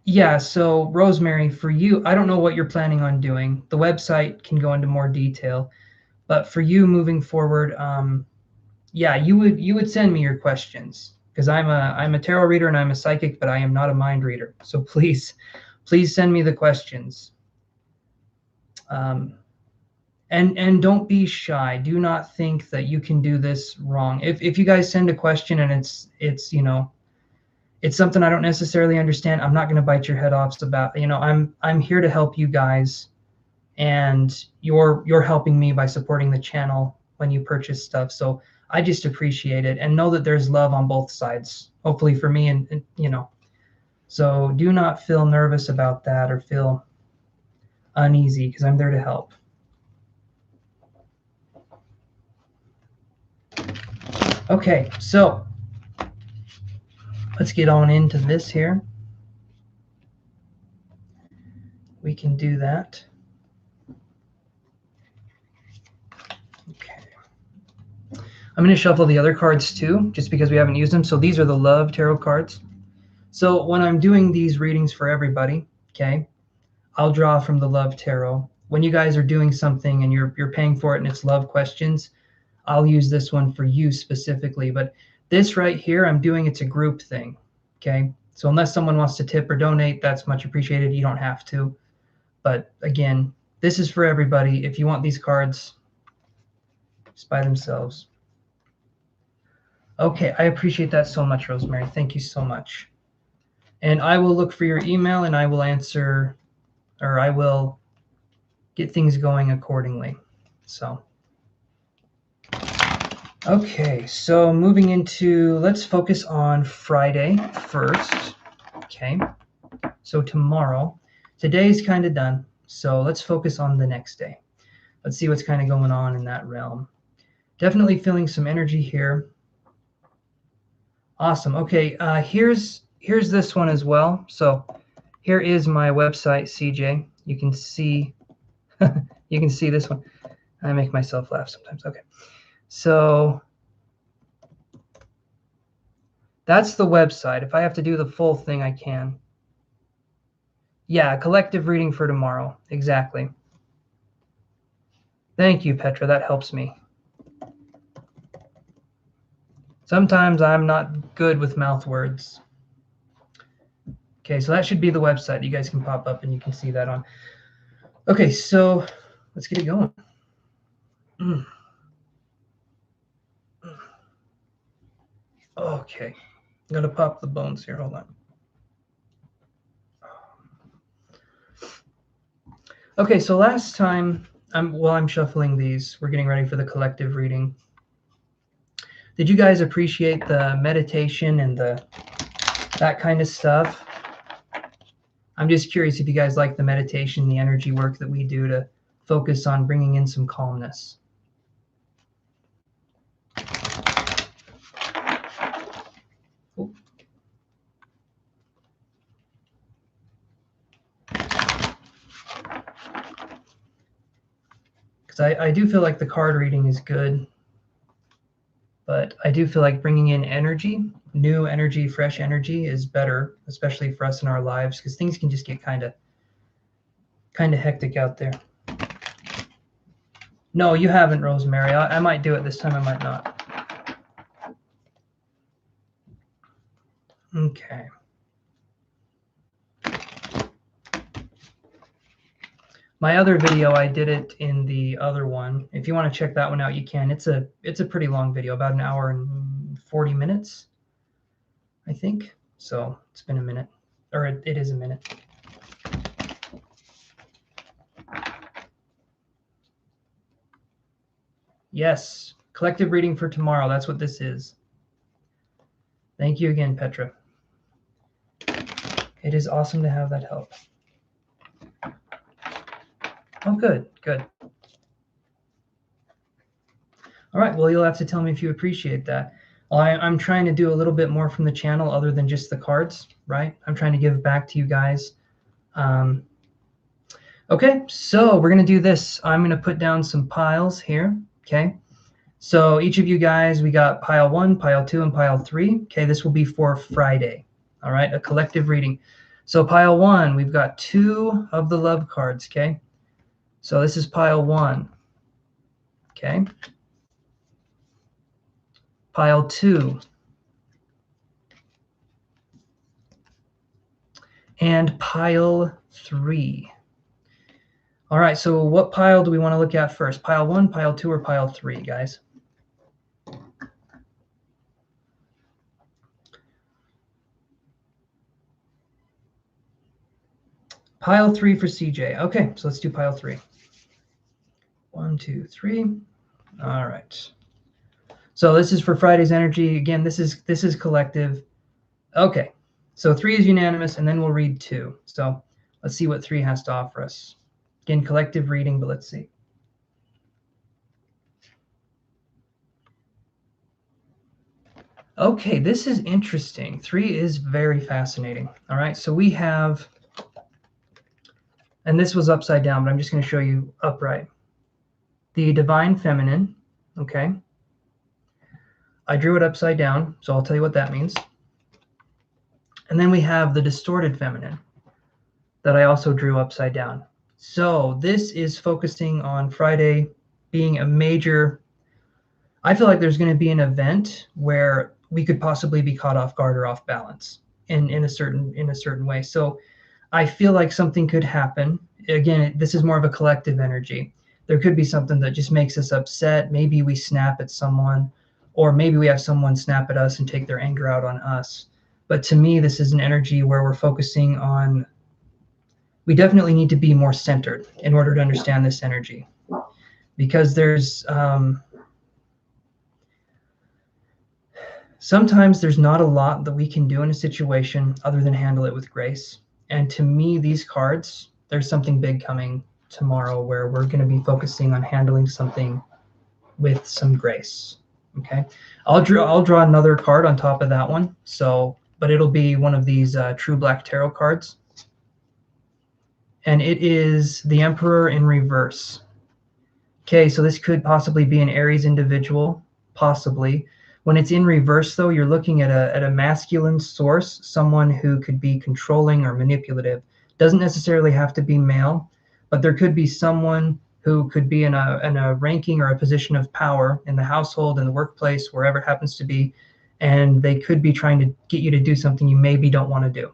yeah, so Rosemary, for you, I don't know what you're planning on doing. The website can go into more detail, but for you moving forward, yeah, you would send me your questions, because I'm a tarot reader and I'm a psychic, but I am not a mind reader. So please send me the questions. And don't be shy. Do not think that you can do this wrong. If you guys send a question and it's you know, it's something I don't necessarily understand, I'm not going to bite your head off about, you know, I'm here to help you guys, and you're helping me by supporting the channel when you purchase stuff. So I just appreciate it, and know that there's love on both sides, hopefully for me, and you know, so do not feel nervous about that or feel uneasy, because I'm there to help. Okay, so let's get on into this here. We can do that. Okay. I'm going to shuffle the other cards too, just because we haven't used them. So these are the Love Tarot cards. So when I'm doing these readings for everybody, okay, I'll draw from the Love Tarot. When you guys are doing something and you're paying for it and it's love questions, I'll use this one for you specifically. But this right here, I'm doing, it's a group thing, okay? So unless someone wants to tip or donate, that's much appreciated. You don't have to. But again, this is for everybody. If you want these cards, just by themselves. Okay, I appreciate that so much, Rosemary. Thank you so much. And I will look for your email and I will answer, or I will get things going accordingly. So, okay, so moving into, let's focus on Friday first. Okay, so tomorrow, today's kind of done. So let's focus on the next day. Let's see what's kind of going on in that realm. Definitely feeling some energy here. Awesome. Okay, here's this one as well. So here is my website, CJ. You can see you can see this one. I make myself laugh sometimes. Okay, so that's the website. If I have to do the full thing, I can. Yeah, collective reading for tomorrow. Exactly. Thank you, Petra. That helps me. Sometimes I'm not good with mouth words. Okay, so that should be the website. You guys can pop up and you can see that on. Okay, so let's get it going. Okay, I'm gonna pop the bones here. Hold on. Okay, so last time, while I'm shuffling these, we're getting ready for the collective reading. Did you guys appreciate the meditation and that kind of stuff? I'm just curious if you guys like the meditation, the energy work that we do to focus on bringing in some calmness. Because I do feel like the card reading is good, but I do feel like bringing in energy, new energy, fresh energy is better, especially for us in our lives, because things can just get kind of hectic out there. No, you haven't, Rosemary. I might do it this time. I might not. Okay. My other video, I did it in the other one. If you want to check that one out, you can. It's a pretty long video, about an hour and 40 minutes, I think. So it's been a minute, or it is a minute. Yes, collective reading for tomorrow. That's what this is. Thank you again, Petra. It is awesome to have that help. Oh, good, good. All right, well, you'll have to tell me if you appreciate that. I'm trying to do a little bit more from the channel other than just the cards, right? I'm trying to give back to you guys. Okay, so we're going to do this. I'm going to put down some piles here, okay? So each of you guys, we got pile 1, pile 2, and pile 3. Okay, this will be for Friday, all right? A collective reading. So pile 1, we've got 2 of the love cards, okay? So this is pile 1, okay? pile 2, and pile 3. All right, so what pile do we want to look at first? Pile 1, pile 2, or pile 3, guys? Pile 3 for CJ. Okay, so let's do pile 3. 1, 2, 3. All right. So this is for Friday's energy. Again, this is collective. Okay, so 3 is unanimous, and then we'll read 2. So let's see what 3 has to offer us. Again, collective reading, but let's see. Okay, this is interesting. 3 is very fascinating. All right, so we have, and this was upside down, but I'm just going to show you upright. The divine feminine, okay? I drew it upside down, so I'll tell you what that means. And then we have the distorted feminine that I also drew upside down. So this is focusing on Friday being a major, I feel like there's going to be an event where we could possibly be caught off guard or off balance in a certain way. So I feel like something could happen. Again, this is more of a collective energy. There could be something that just makes us upset. Maybe we snap at someone, or maybe we have someone snap at us and take their anger out on us. But to me, this is an energy where we're focusing on, we definitely need to be more centered in order to understand this energy, because there's sometimes there's not a lot that we can do in a situation other than handle it with grace. And to me, these cards, there's something big coming tomorrow where we're going to be focusing on handling something with some grace. Okay, I'll draw another card on top of that one. So, but it'll be one of these True Black Tarot cards, and it is the Emperor in reverse. Okay, so this could possibly be an Aries individual, possibly. When it's in reverse, though, you're looking at a masculine source, someone who could be controlling or manipulative. Doesn't necessarily have to be male, but there could be someone who could be in a ranking or a position of power in the household, in the workplace, wherever it happens to be, and they could be trying to get you to do something you maybe don't want to do.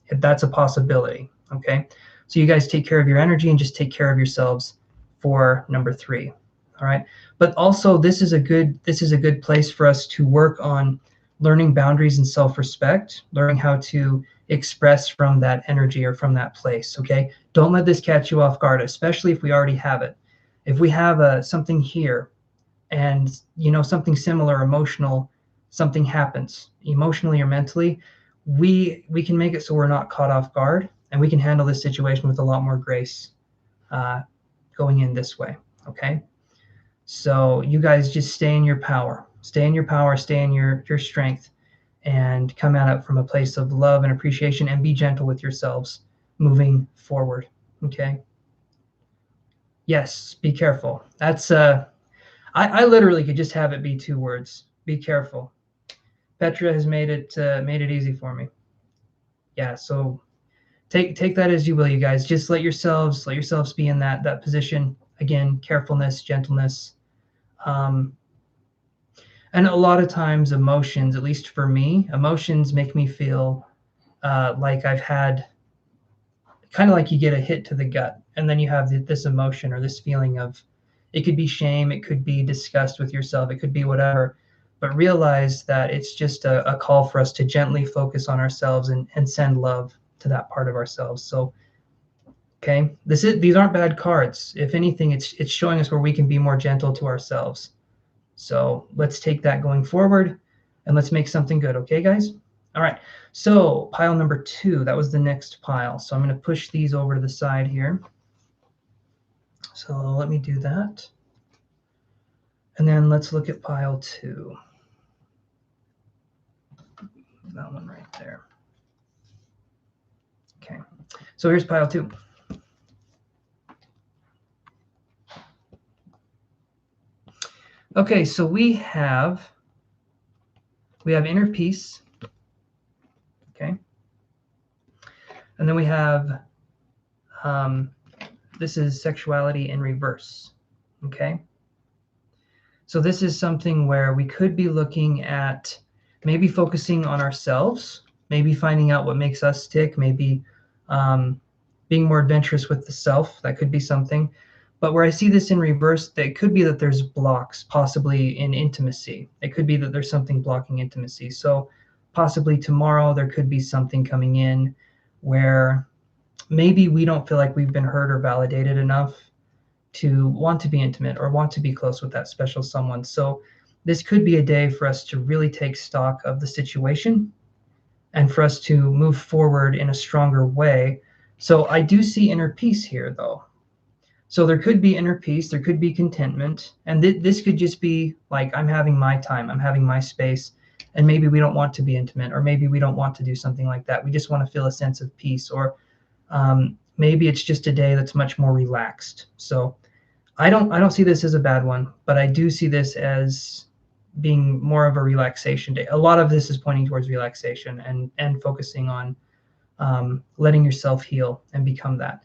If that's a possibility, okay? So you guys take care of your energy and just take care of yourselves for number 3. All right, but also this is a good place for us to work on learning boundaries and self-respect, learning how to express from that energy or from that place. Okay, don't let this catch you off guard, especially if we already have it. If we have something here, and something similar, emotional, something happens emotionally or mentally, we can make it so we're not caught off guard, and we can handle this situation with a lot more grace going in this way. Okay. So you guys just stay in your power, stay in your strength, and come at it from a place of love and appreciation, and be gentle with yourselves moving forward. Okay. Yes, be careful. That's I literally could just have it be 2 words. Be careful. Petra has made it easy for me. Yeah, so take that as you will, you guys. Just let yourselves be in that position. Again, carefulness, gentleness. And a lot of times emotions, at least for me, emotions make me feel like I've had, kind of like you get a hit to the gut, and then you have this emotion or this feeling of, it could be shame, it could be disgust with yourself, it could be whatever, but realize that it's just a call for us to gently focus on ourselves and send love to that part of ourselves. So, okay, these aren't bad cards. If anything, it's showing us where we can be more gentle to ourselves. So let's take that going forward, and let's make something good. Okay, guys? All right, so pile number 2, that was the next pile. So I'm going to push these over to the side here. So let me do that. And then let's look at pile 2. That one right there. Okay, so here's pile 2. Okay, so we have inner peace. Okay, and then we have this is sexuality in reverse. Okay, So this is something where we could be looking at maybe focusing on ourselves, maybe finding out what makes us tick, maybe being more adventurous with the self. That could be something. But where I see this in reverse, it could be that there's blocks, possibly in intimacy. It could be that there's something blocking intimacy. So possibly tomorrow there could be something coming in where maybe we don't feel like we've been heard or validated enough to want to be intimate or want to be close with that special someone. So this could be a day for us to really take stock of the situation and for us to move forward in a stronger way. So I do see inner peace here, though. So there could be inner peace, there could be contentment, and this could just be like, I'm having my time, I'm having my space, and maybe we don't want to be intimate, or maybe we don't want to do something like that. We just want to feel a sense of peace, or maybe it's just a day that's much more relaxed. So I don't see this as a bad one, but I do see this as being more of a relaxation day. A lot of this is pointing towards relaxation and focusing on letting yourself heal and become that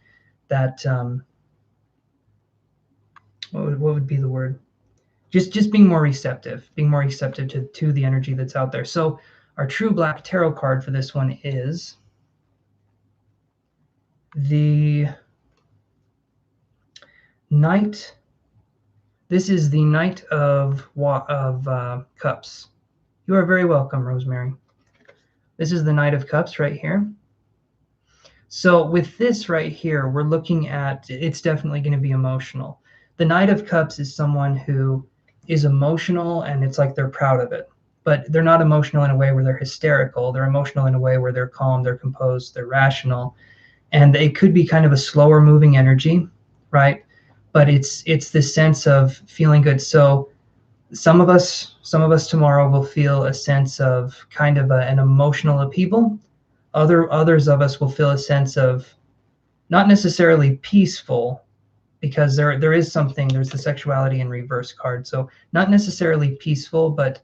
what would be the word? Just being more receptive to the energy that's out there. So our true black tarot card for this one is the Knight. This is the Knight of Cups. You are very welcome, Rosemary. This is the Knight of Cups right here. So with this right here, we're looking at, it's definitely going to be emotional. The Knight of Cups is someone who is emotional, and it's like they're proud of it. But they're not emotional in a way where they're hysterical. They're emotional in a way where they're calm, they're composed, they're rational. And it could be kind of a slower moving energy, right? But it's this sense of feeling good. So some of us tomorrow will feel a sense of kind of an emotional upheaval. Others of us will feel a sense of not necessarily peaceful, because there is something, there's the sexuality in reverse card. So not necessarily peaceful, but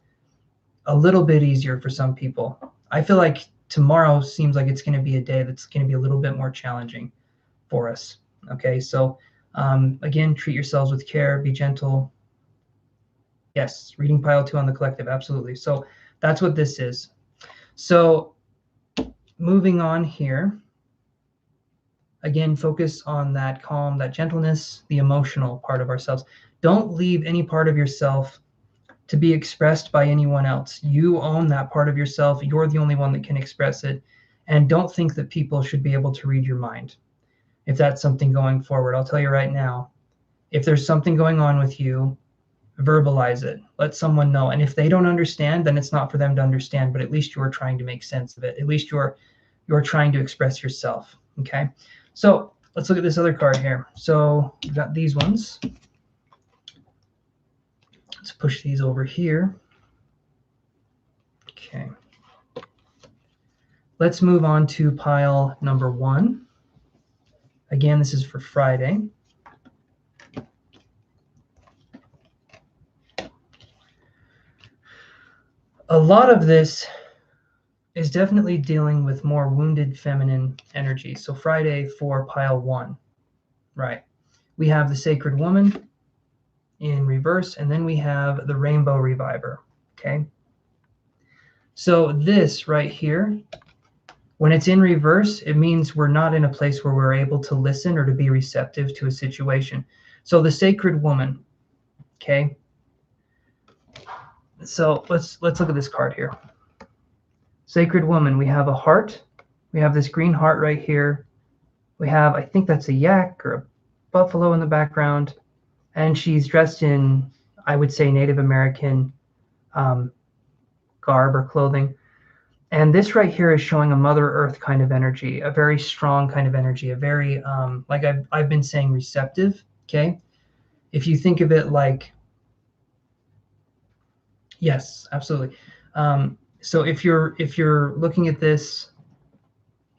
a little bit easier for some people. I feel like tomorrow seems like it's going to be a day that's going to be a little bit more challenging for us. Okay, so again, treat yourselves with care, be gentle. Yes, reading pile 2 on the collective, absolutely. So that's what this is. So moving on here, again, focus on that calm, that gentleness, the emotional part of ourselves. Don't leave any part of yourself to be expressed by anyone else. You own that part of yourself. You're the only one that can express it. And don't think that people should be able to read your mind. If that's something going forward, I'll tell you right now, if there's something going on with you, verbalize it. Let someone know. And if they don't understand, then it's not for them to understand, but at least you're trying to make sense of it. At least you're trying to express yourself. Okay. So let's look at this other card here. So we've got these ones. Let's push these over here. Okay. Let's move on to pile number 1. Again, this is for Friday. A lot of this is definitely dealing with more wounded feminine energy. So Friday for pile 1, right? We have the Sacred Woman in reverse, and then we have the Rainbow Reviver, okay? So this right here, when it's in reverse, it means we're not in a place where we're able to listen or to be receptive to a situation. So the Sacred Woman, okay? So let's look at this card here. Sacred Woman, we have a heart. We have this green heart right here. We have, I think that's a yak or a buffalo in the background. And she's dressed in, I would say, Native American garb or clothing. And this right here is showing a Mother Earth kind of energy, a very strong kind of energy, a very, like I've been saying, receptive, okay? If you think of it like, yes, absolutely. So if you're looking at this,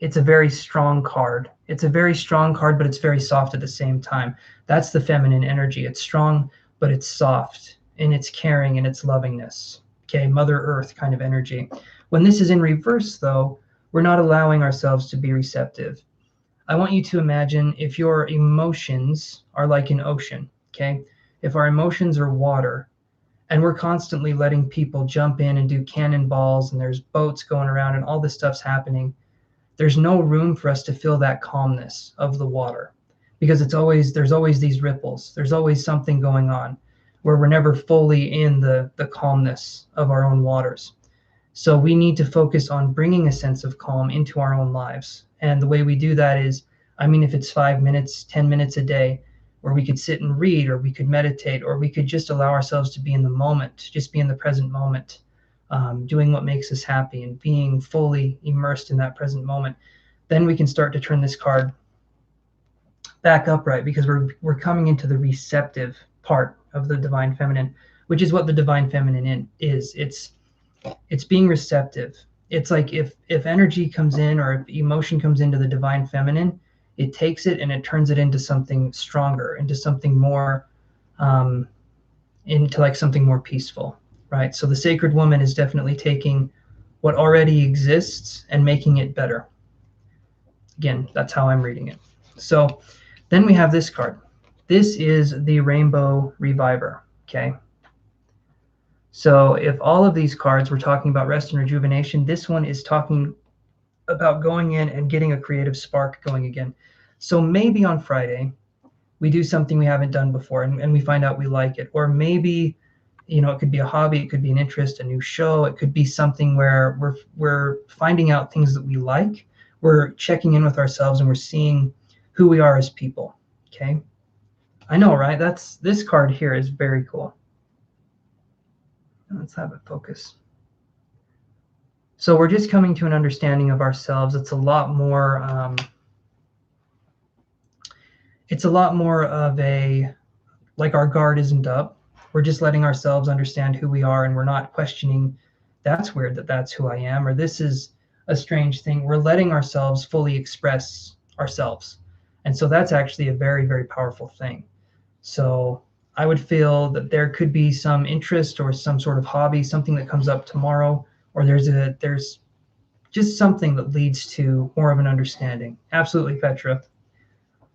it's a very strong card. It's a very strong card, but it's very soft at the same time. That's the feminine energy. It's strong, but it's soft in its caring and its lovingness. Okay, Mother Earth kind of energy. When this is in reverse, though, we're not allowing ourselves to be receptive. I want you to imagine if your emotions are like an ocean, okay? If our emotions are water, And we're constantly letting people jump in and do cannonballs, and there's boats going around and all this stuff's happening. There's no room for us to feel that calmness of the water, because there's always these ripples. There's always something going on where we're never fully in the calmness of our own waters. So we need to focus on bringing a sense of calm into our own lives. And the way we do that is, I mean, if it's 5 minutes, 10 minutes a day, where we could sit and read, or we could meditate, or we could just allow ourselves to be in the moment, just be in the present moment, doing what makes us happy and being fully immersed in that present moment, then we can start to turn this card back upright, because we're coming into the receptive part of the divine feminine, which is what the divine feminine is. It's being receptive. It's like if energy comes in, or if emotion comes into the divine feminine, it takes it and it turns it into something stronger, into something more, into like something more peaceful, right? So the sacred woman is definitely taking what already exists and making it better. Again, that's how I'm reading it. So then we have this card. This is the Rainbow Reviver, okay? So if all of these cards were talking about rest and rejuvenation, this one is talking about going in and getting a creative spark going again. So maybe on Friday, we do something we haven't done before, and we find out we like it. Or maybe, it could be a hobby, it could be an interest, a new show, it could be something where we're finding out things that we like. We're checking in with ourselves and we're seeing who we are as people, okay? I know, right? This card here is very cool. Let's have it focus. So we're just coming to an understanding of ourselves. It's a lot more of a, like, our guard isn't up. We're just letting ourselves understand who we are, and we're not questioning, that's weird that that's who I am, or this is a strange thing. We're letting ourselves fully express ourselves. And so that's actually a very, very powerful thing. So I would feel that there could be some interest or some sort of hobby, something that comes up tomorrow, or there's just something that leads to more of an understanding. Absolutely, Petra.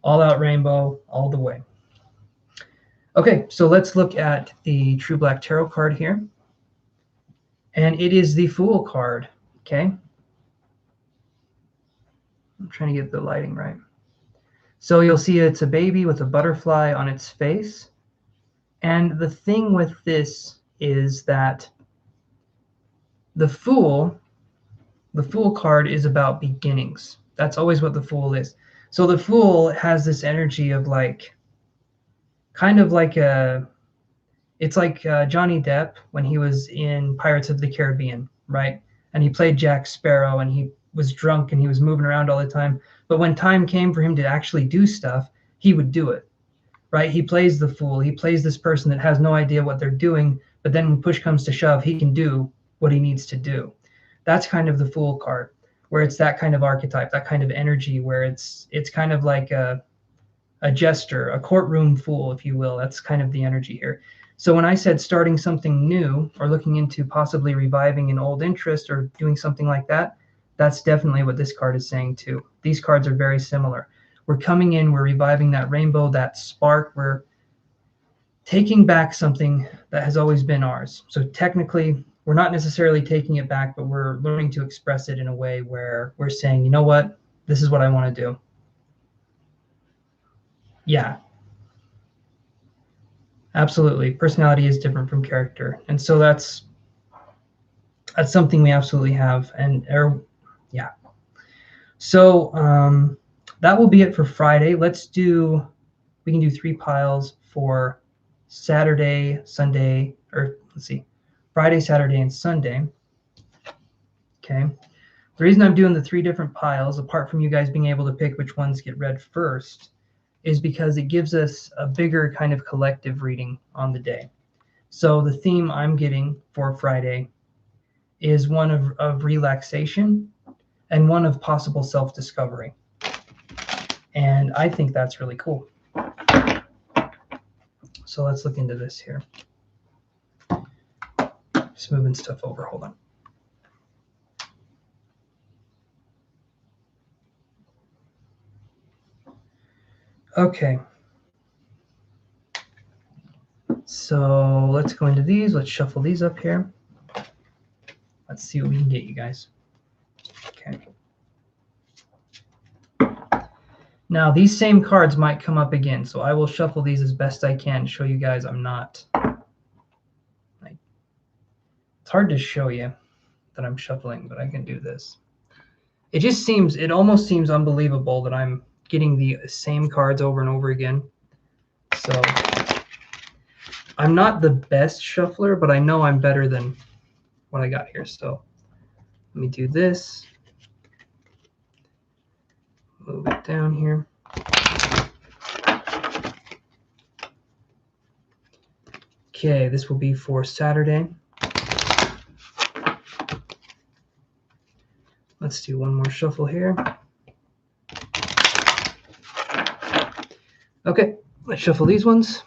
All out rainbow, all the way. Okay, so let's look at the True Black Tarot card here. And it is the Fool card, okay? I'm trying to get the lighting right. So you'll see it's a baby with a butterfly on its face. And the thing with this is that the Fool card is about beginnings. That's always what the Fool is. So the Fool has this energy of like, kind of like it's like Johnny Depp when he was in Pirates of the Caribbean, right? And he played Jack Sparrow, and he was drunk and he was moving around all the time. But when time came for him to actually do stuff, he would do it, right? He plays the fool. He plays this person that has no idea what they're doing, but then when push comes to shove, he can do what he needs to do. That's kind of the Fool card, where it's that kind of archetype, that kind of energy, where it's kind of like a jester, a courtroom fool, if you will. That's kind of the energy here. So when I said starting something new, or looking into possibly reviving an old interest or doing something like that, that's definitely what this card is saying too. These cards are very similar. We're coming in, we're reviving that rainbow, that spark. We're taking back something that has always been ours. So technically, we're not necessarily taking it back, but we're learning to express it in a way where we're saying, you know what, this is what I want to do. Yeah, absolutely. Personality is different from character. And so that's something we absolutely have. Yeah. So that will be it for Friday. We can do 3 piles for Saturday, Sunday, or let's see, Friday, Saturday, and Sunday. Okay. The reason I'm doing the 3 different piles, apart from you guys being able to pick which ones get read first, is because it gives us a bigger kind of collective reading on the day. So the theme I'm getting for Friday is one of relaxation and one of possible self-discovery. And I think that's really cool. So let's look into this here. Just moving stuff over, hold on. Okay. So So let's go into these. Let's shuffle these up here. Let's see what we can get, you guys. Okay. Now, these same cards might come up again, so I will shuffle these as best I can, show you guys I'm not... It's hard to show you that I'm shuffling, but I can do this. It almost seems unbelievable that I'm getting the same cards over and over again. So I'm not the best shuffler, but I know I'm better than what I got here. So let me do this. Move it down here. Okay, this will be for Saturday. Let's do one more shuffle here. Okay, let's shuffle these ones.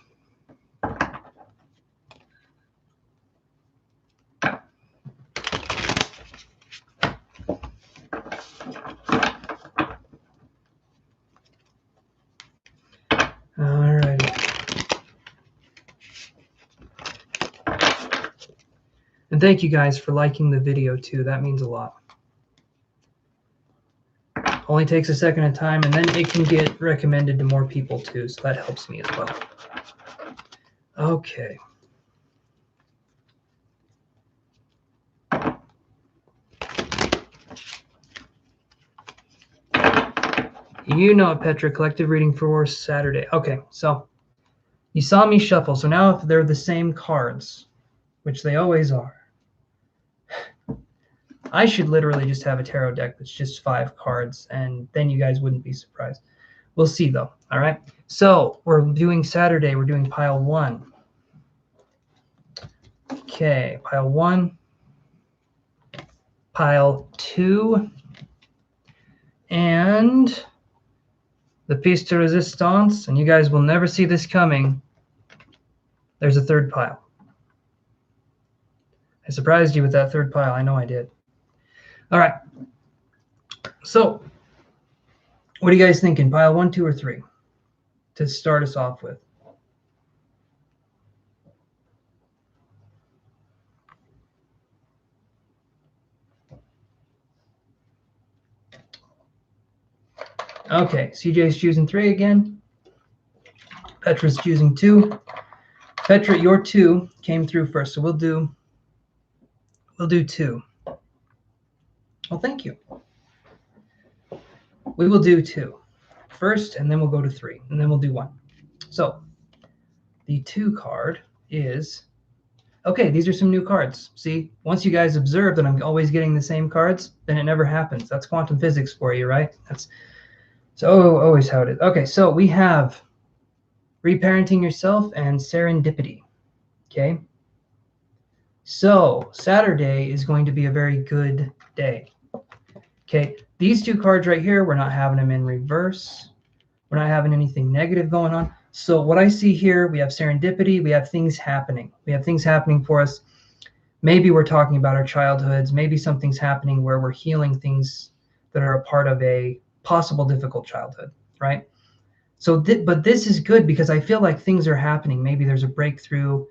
And thank you guys for liking the video too. That means a lot. Only takes a second at a time, and then it can get recommended to more people too, so that helps me as well. Okay. You know it, Petra. Collective reading for Saturday. Okay, so you saw me shuffle. So now if they're the same cards, which they always are, I should literally just have a tarot deck that's just 5 cards, and then you guys wouldn't be surprised. We'll see, though. All right? So we're doing Saturday. We're doing pile 1. Okay, pile 1. Pile 2. And the piece de resistance, and you guys will never see this coming. There's a 3rd pile. I surprised you with that 3rd pile. I know I did. All right. So what are you guys thinking? Pile 1, 2, or 3 to start us off with? Okay, CJ's choosing 3 again. Petra's choosing 2. Petra, your 2 came through first, so we'll do 2. Well, thank you. We will do 2 first, and then we'll go to 3, and then we'll do 1. So the 2 card is, okay, these are some new cards. See, once you guys observe that I'm always getting the same cards, then it never happens. That's quantum physics for you, right? That's so always how it is. Okay, so we have reparenting yourself and serendipity. Okay. So Saturday is going to be a very good day. Okay, these 2 cards right here, we're not having them in reverse. We're not having anything negative going on. So what I see here, we have serendipity, we have things happening. We have things happening for us. Maybe we're talking about our childhoods. Maybe something's happening where we're healing things that are a part of a possible difficult childhood, right? So, but this is good because I feel like things are happening. Maybe there's a breakthrough.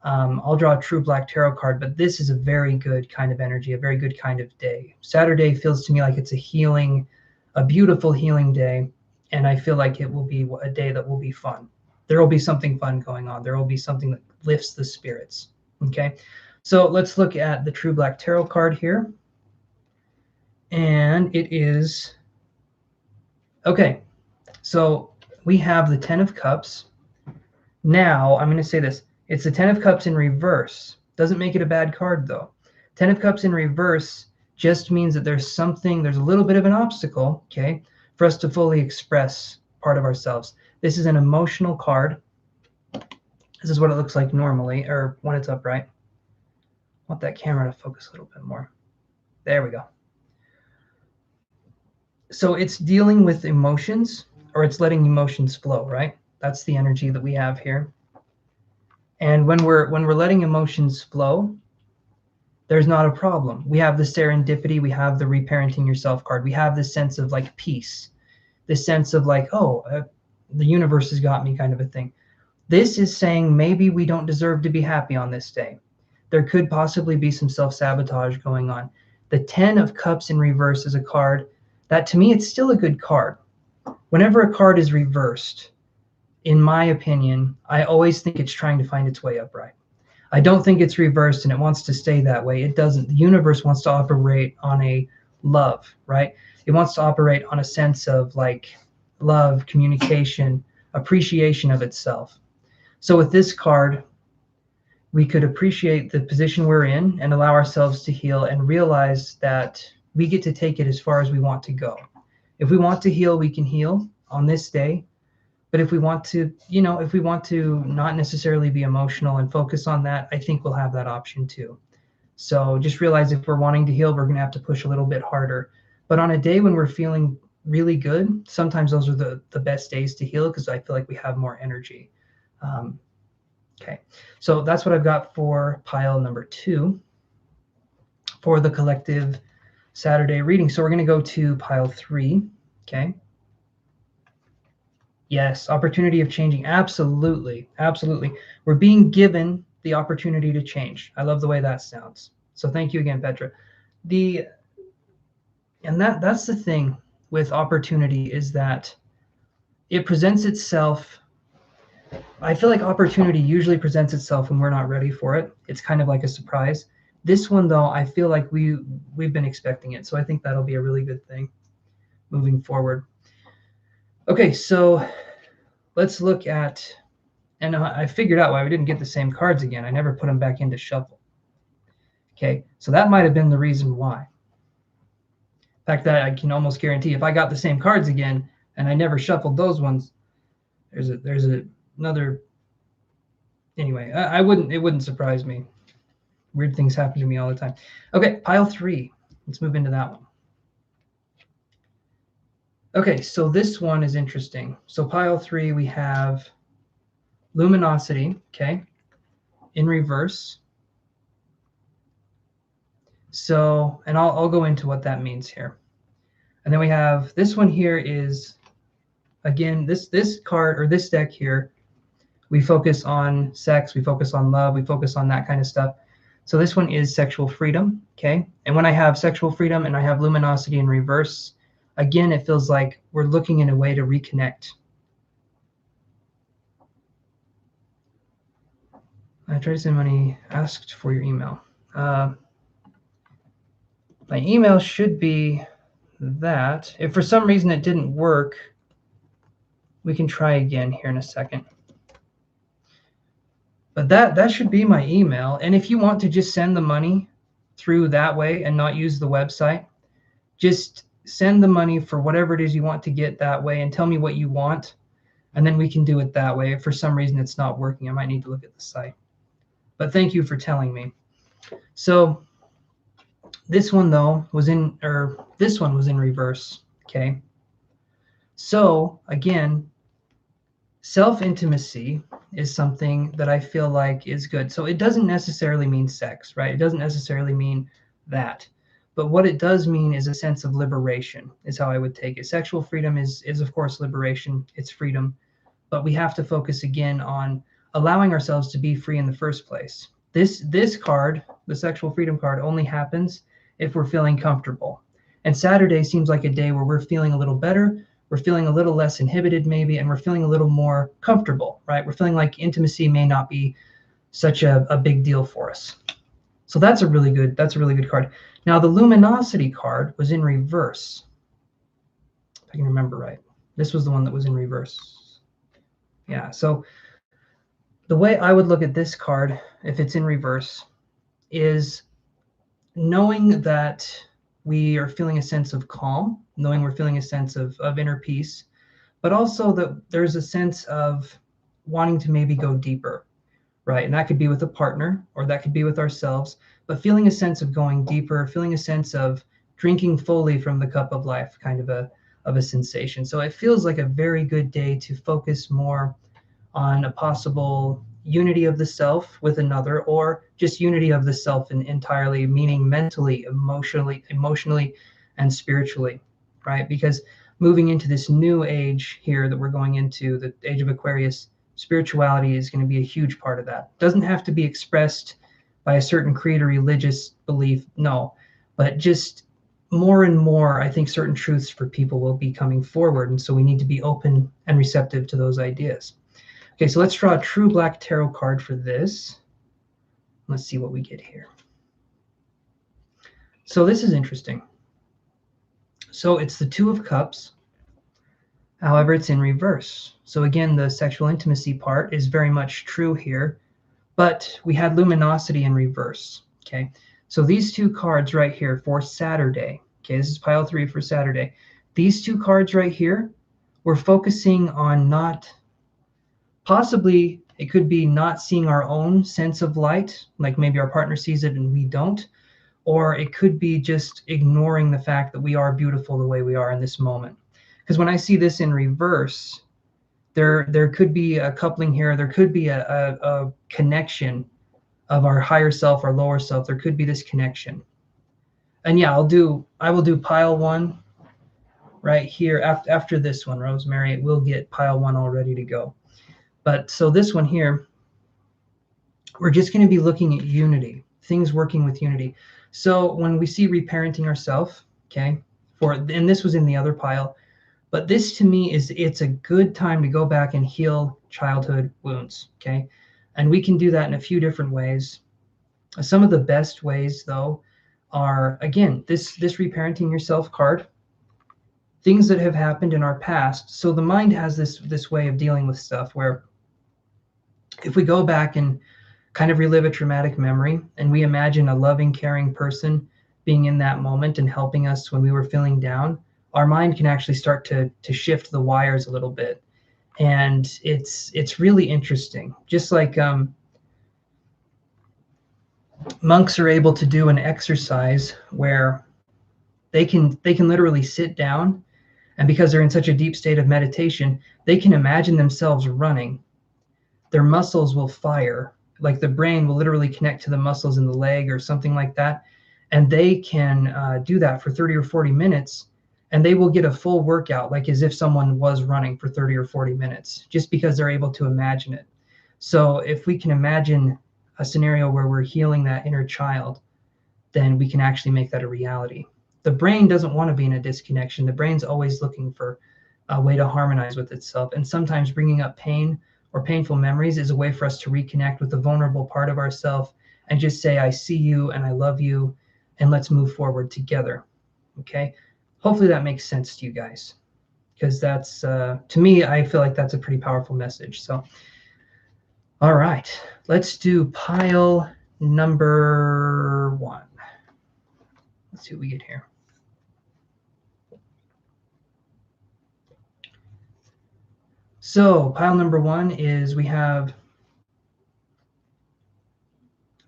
I'll draw a true black tarot card, but this is a very good kind of energy, a very good kind of day. Saturday feels to me like it's a beautiful healing day, and I feel like it will be a day that will be fun. There will be something fun going on. There will be something that lifts the spirits, okay? So let's look at the true black tarot card here, and it is, okay, so we have the 10 of Cups. Now, I'm going to say this. It's the 10 of Cups in reverse. Doesn't make it a bad card, though. 10 of Cups in reverse just means that there's a little bit of an obstacle, okay, for us to fully express part of ourselves. This is an emotional card. This is what it looks like normally, or when it's upright. I want that camera to focus a little bit more. There we go. So it's dealing with emotions, or it's letting emotions flow, right? That's the energy that we have here. And when we're letting emotions flow, there's not a problem. We have the serendipity, we have the reparenting yourself card. We have this sense of like peace, this sense of like, oh, the universe has got me kind of a thing. This is saying maybe we don't deserve to be happy on this day. There could possibly be some self-sabotage going on. The 10 of Cups in reverse is a card that, to me, it's still a good card. Whenever a card is reversed, in my opinion, I always think it's trying to find its way upright. I don't think it's reversed and it wants to stay that way. It doesn't. The universe wants to operate on a love, right? It wants to operate on a sense of like love, communication, appreciation of itself. So with this card, we could appreciate the position we're in and allow ourselves to heal and realize that we get to take it as far as we want to go. If we want to heal, we can heal on this day. But if we want to, if we want to not necessarily be emotional and focus on that, I think we'll have that option too. So just realize if we're wanting to heal, we're going to have to push a little bit harder. But on a day when we're feeling really good, sometimes those are the best days to heal because I feel like we have more energy. Okay, so that's what I've got for pile number 2 for the collective Saturday reading. So we're going to go to pile 3. Okay. Yes, opportunity of changing. Absolutely. Absolutely. We're being given the opportunity to change. I love the way that sounds. So thank you again, Petra. That's the thing with opportunity is that it presents itself. I feel like opportunity usually presents itself when we're not ready for it. It's kind of like a surprise. This one, though, I feel like we've been expecting it. So I think that'll be a really good thing moving forward. Okay, so let's look at, and I figured out why we didn't get the same cards again. I never put them back into shuffle. Okay, so that might have been the reason why. In fact, that I can almost guarantee if I got the same cards again and I never shuffled those ones, there's another. Anyway, it wouldn't surprise me. Weird things happen to me all the time. Okay, pile 3. Let's move into that one. Okay, so this one is interesting. So pile 3, we have luminosity, okay, in reverse. So, and I'll go into what that means here. And then we have this one here is, again, this card or this deck here, we focus on sex, we focus on love, we focus on that kind of stuff. So this one is sexual freedom, okay? And when I have sexual freedom and I have luminosity in reverse, again, it feels like we're looking in a way to reconnect. I tried to send money, asked for your email. My email should be that. If for some reason it didn't work, we can try again here in a second. But that should be my email. And if you want to just send the money through that way and not use the website, just send the money for whatever it is you want to get that way and tell me what you want. And then we can do it that way. If for some reason it's not working, I might need to look at the site. But thank you for telling me. So this one though this one was in reverse, okay? So again, self-intimacy is something that I feel like is good. So it doesn't necessarily mean sex, right? It doesn't necessarily mean that. But what it does mean is a sense of liberation, is how I would take it. Sexual freedom is of course liberation, it's freedom. But we have to focus again on allowing ourselves to be free in the first place. This card, the sexual freedom card, only happens if we're feeling comfortable. And Saturday seems like a day where we're feeling a little better, we're feeling a little less inhibited maybe, and we're feeling a little more comfortable, right? We're feeling like intimacy may not be such a big deal for us. So that's a really good card. Now the luminosity card was in reverse. If I can remember right. This was the one that was in reverse. Yeah, so the way I would look at this card, if it's in reverse, is knowing that we are feeling a sense of calm, knowing we're feeling a sense of inner peace, but also that there's a sense of wanting to maybe go deeper, right? And that could be with a partner or that could be with ourselves, but feeling a sense of going deeper, feeling a sense of drinking fully from the cup of life, kind of a sensation. So it feels like a very good day to focus more on a possible unity of the self with another, or just unity of the self entirely, meaning mentally, emotionally, and spiritually, right? Because moving into this new age here that we're going into, the age of Aquarius, Spirituality is going to be a huge part of that. Doesn't have to be expressed by a certain creed or religious belief, no, but just more and more, I think certain truths for people will be coming forward, and so we need to be open and receptive to those ideas. Okay, so let's draw a true black tarot card for this. Let's see what we get here. So this is interesting. So it's the Two of Cups. However, it's in reverse. So again, the sexual intimacy part is very much true here, but we had luminosity in reverse. Okay, so these two cards right here for Saturday. Okay, this is pile 3 for Saturday. These two cards right here, we're focusing on not, possibly it could be not seeing our own sense of light, like maybe our partner sees it and we don't, or it could be just ignoring the fact that we are beautiful the way we are in this moment. Because when I see this in reverse, there could be a coupling here. There could be a connection of our higher self, our lower self. There could be this connection. And yeah, I will do pile 1 right here after this one, Rosemary. We'll get pile 1 all ready to go. But so this one here, we're just going to be looking at unity, things working with unity. So when we see reparenting ourselves, okay, and this was in the other pile, but this to me it's a good time to go back and heal childhood wounds, okay? And we can do that in a few different ways. Some of the best ways, though, are, again, this reparenting yourself card, things that have happened in our past. So the mind has this way of dealing with stuff where if we go back and kind of relive a traumatic memory and we imagine a loving, caring person being in that moment and helping us when we were feeling down, our mind can actually start to shift the wires a little bit. And it's really interesting. Just like monks are able to do an exercise where they can literally sit down, and because they're in such a deep state of meditation, they can imagine themselves running. Their muscles will fire, like the brain will literally connect to the muscles in the leg or something like that, and they can do that for 30 or 40 minutes, and they will get a full workout, like as if someone was running for 30 or 40 minutes, just because they're able to imagine it. So if we can imagine a scenario where we're healing that inner child, then we can actually make that a reality. The brain doesn't want to be in a disconnection. The brain's always looking for a way to harmonize with itself. And sometimes bringing up pain or painful memories is a way for us to reconnect with the vulnerable part of ourselves and just say, I see you and I love you, and let's move forward together. Okay? Hopefully that makes sense to you guys, because that's, to me, I feel like that's a pretty powerful message. So, all right, let's do pile number 1. Let's see what we get here. So pile number 1 is, we have,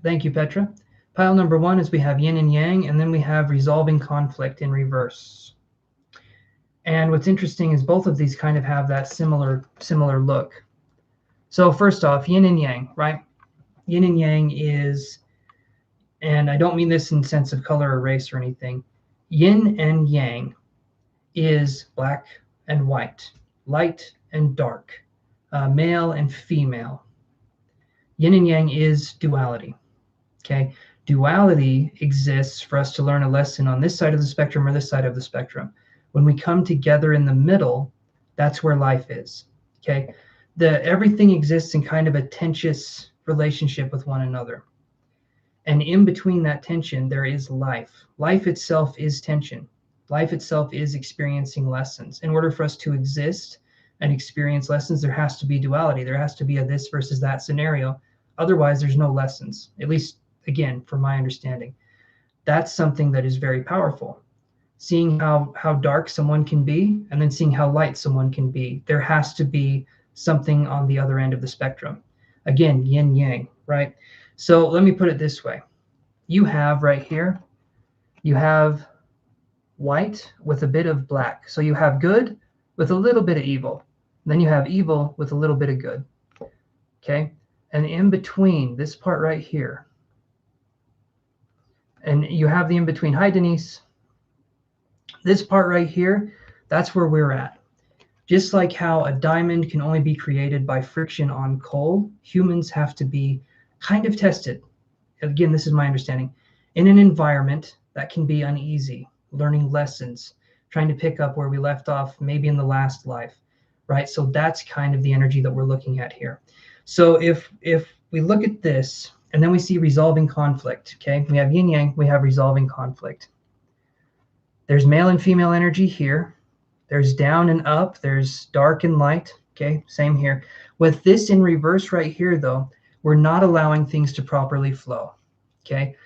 thank you, Petra. Pile number 1 is we have yin and yang, and then we have resolving conflict in reverse. And what's interesting is both of these kind of have that similar look. So first off, yin and yang, right? Yin and yang is, and I don't mean this in sense of color or race or anything, yin and yang is black and white, light and dark, male and female. Yin and yang is duality, okay? Duality exists for us to learn a lesson on this side of the spectrum or this side of the spectrum. When we come together in the middle, that's where life is, okay? Everything exists in kind of a tenuous relationship with one another. And in between that tension, there is life. Life itself is tension. Life itself is experiencing lessons. In order for us to exist and experience lessons, there has to be duality. There has to be a this versus that scenario. Otherwise, there's no lessons, at least, again, from my understanding. That's something that is very powerful. Seeing how dark someone can be, and then seeing how light someone can be. There has to be something on the other end of the spectrum. Again, yin yang, right? So let me put it this way. You have right here, you have white with a bit of black. So you have good with a little bit of evil. Then you have evil with a little bit of good. Okay? And in between, this part right here, and you have the in between. Hi, Denise. This part right here, that's where we're at. Just like how a diamond can only be created by friction on coal, humans have to be kind of tested. Again, this is my understanding, in an environment that can be uneasy, learning lessons, trying to pick up where we left off, maybe in the last life, right? So that's kind of the energy that we're looking at here. So if we look at this and then we see resolving conflict, okay? We have yin yang, we have resolving conflict. There's male and female energy here. There's down and up, there's dark and light, okay? Same here. With this in reverse right here though, we're not allowing things to properly flow, okay?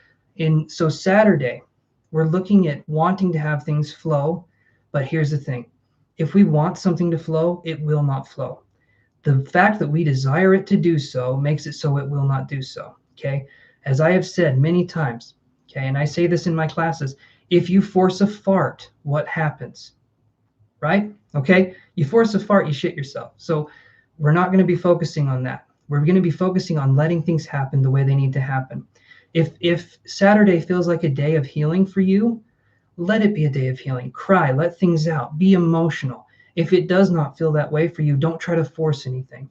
So Saturday, we're looking at wanting to have things flow, but here's the thing. If we want something to flow, it will not flow. The fact that we desire it to do so makes it so it will not do so, okay? As I have said many times, okay, and I say this in my classes, if you force a fart, what happens? Right? Okay? You force a fart, you shit yourself. So we're not going to be focusing on that. We're going to be focusing on letting things happen the way they need to happen. If Saturday feels like a day of healing for you, let it be a day of healing. Cry, let things out, be emotional. If it does not feel that way for you, don't try to force anything.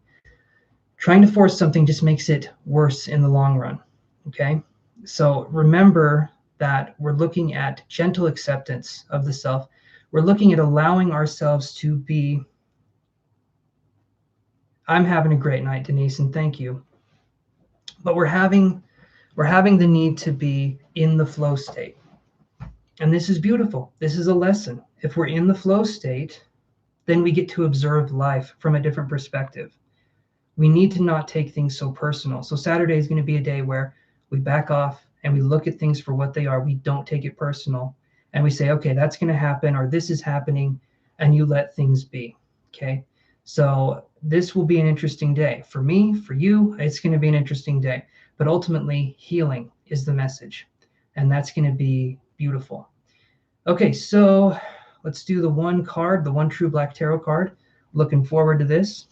Trying to force something just makes it worse in the long run. Okay? So remember that we're looking at gentle acceptance of the self. We're looking at allowing ourselves to be. I'm having a great night, Denise, and thank you. But we're having the need to be in the flow state. And this is beautiful. This is a lesson. If we're in the flow state, then we get to observe life from a different perspective. We need to not take things so personal. So Saturday is going to be a day where we back off and we look at things for what they are. We don't take it personal. And we say, okay, that's going to happen, or this is happening, and you let things be. Okay. So this will be an interesting day. For me, for you, it's going to be an interesting day. But ultimately, healing is the message. And that's going to be beautiful. Okay, so let's do the one card, the One True Black Tarot card. Looking forward to this.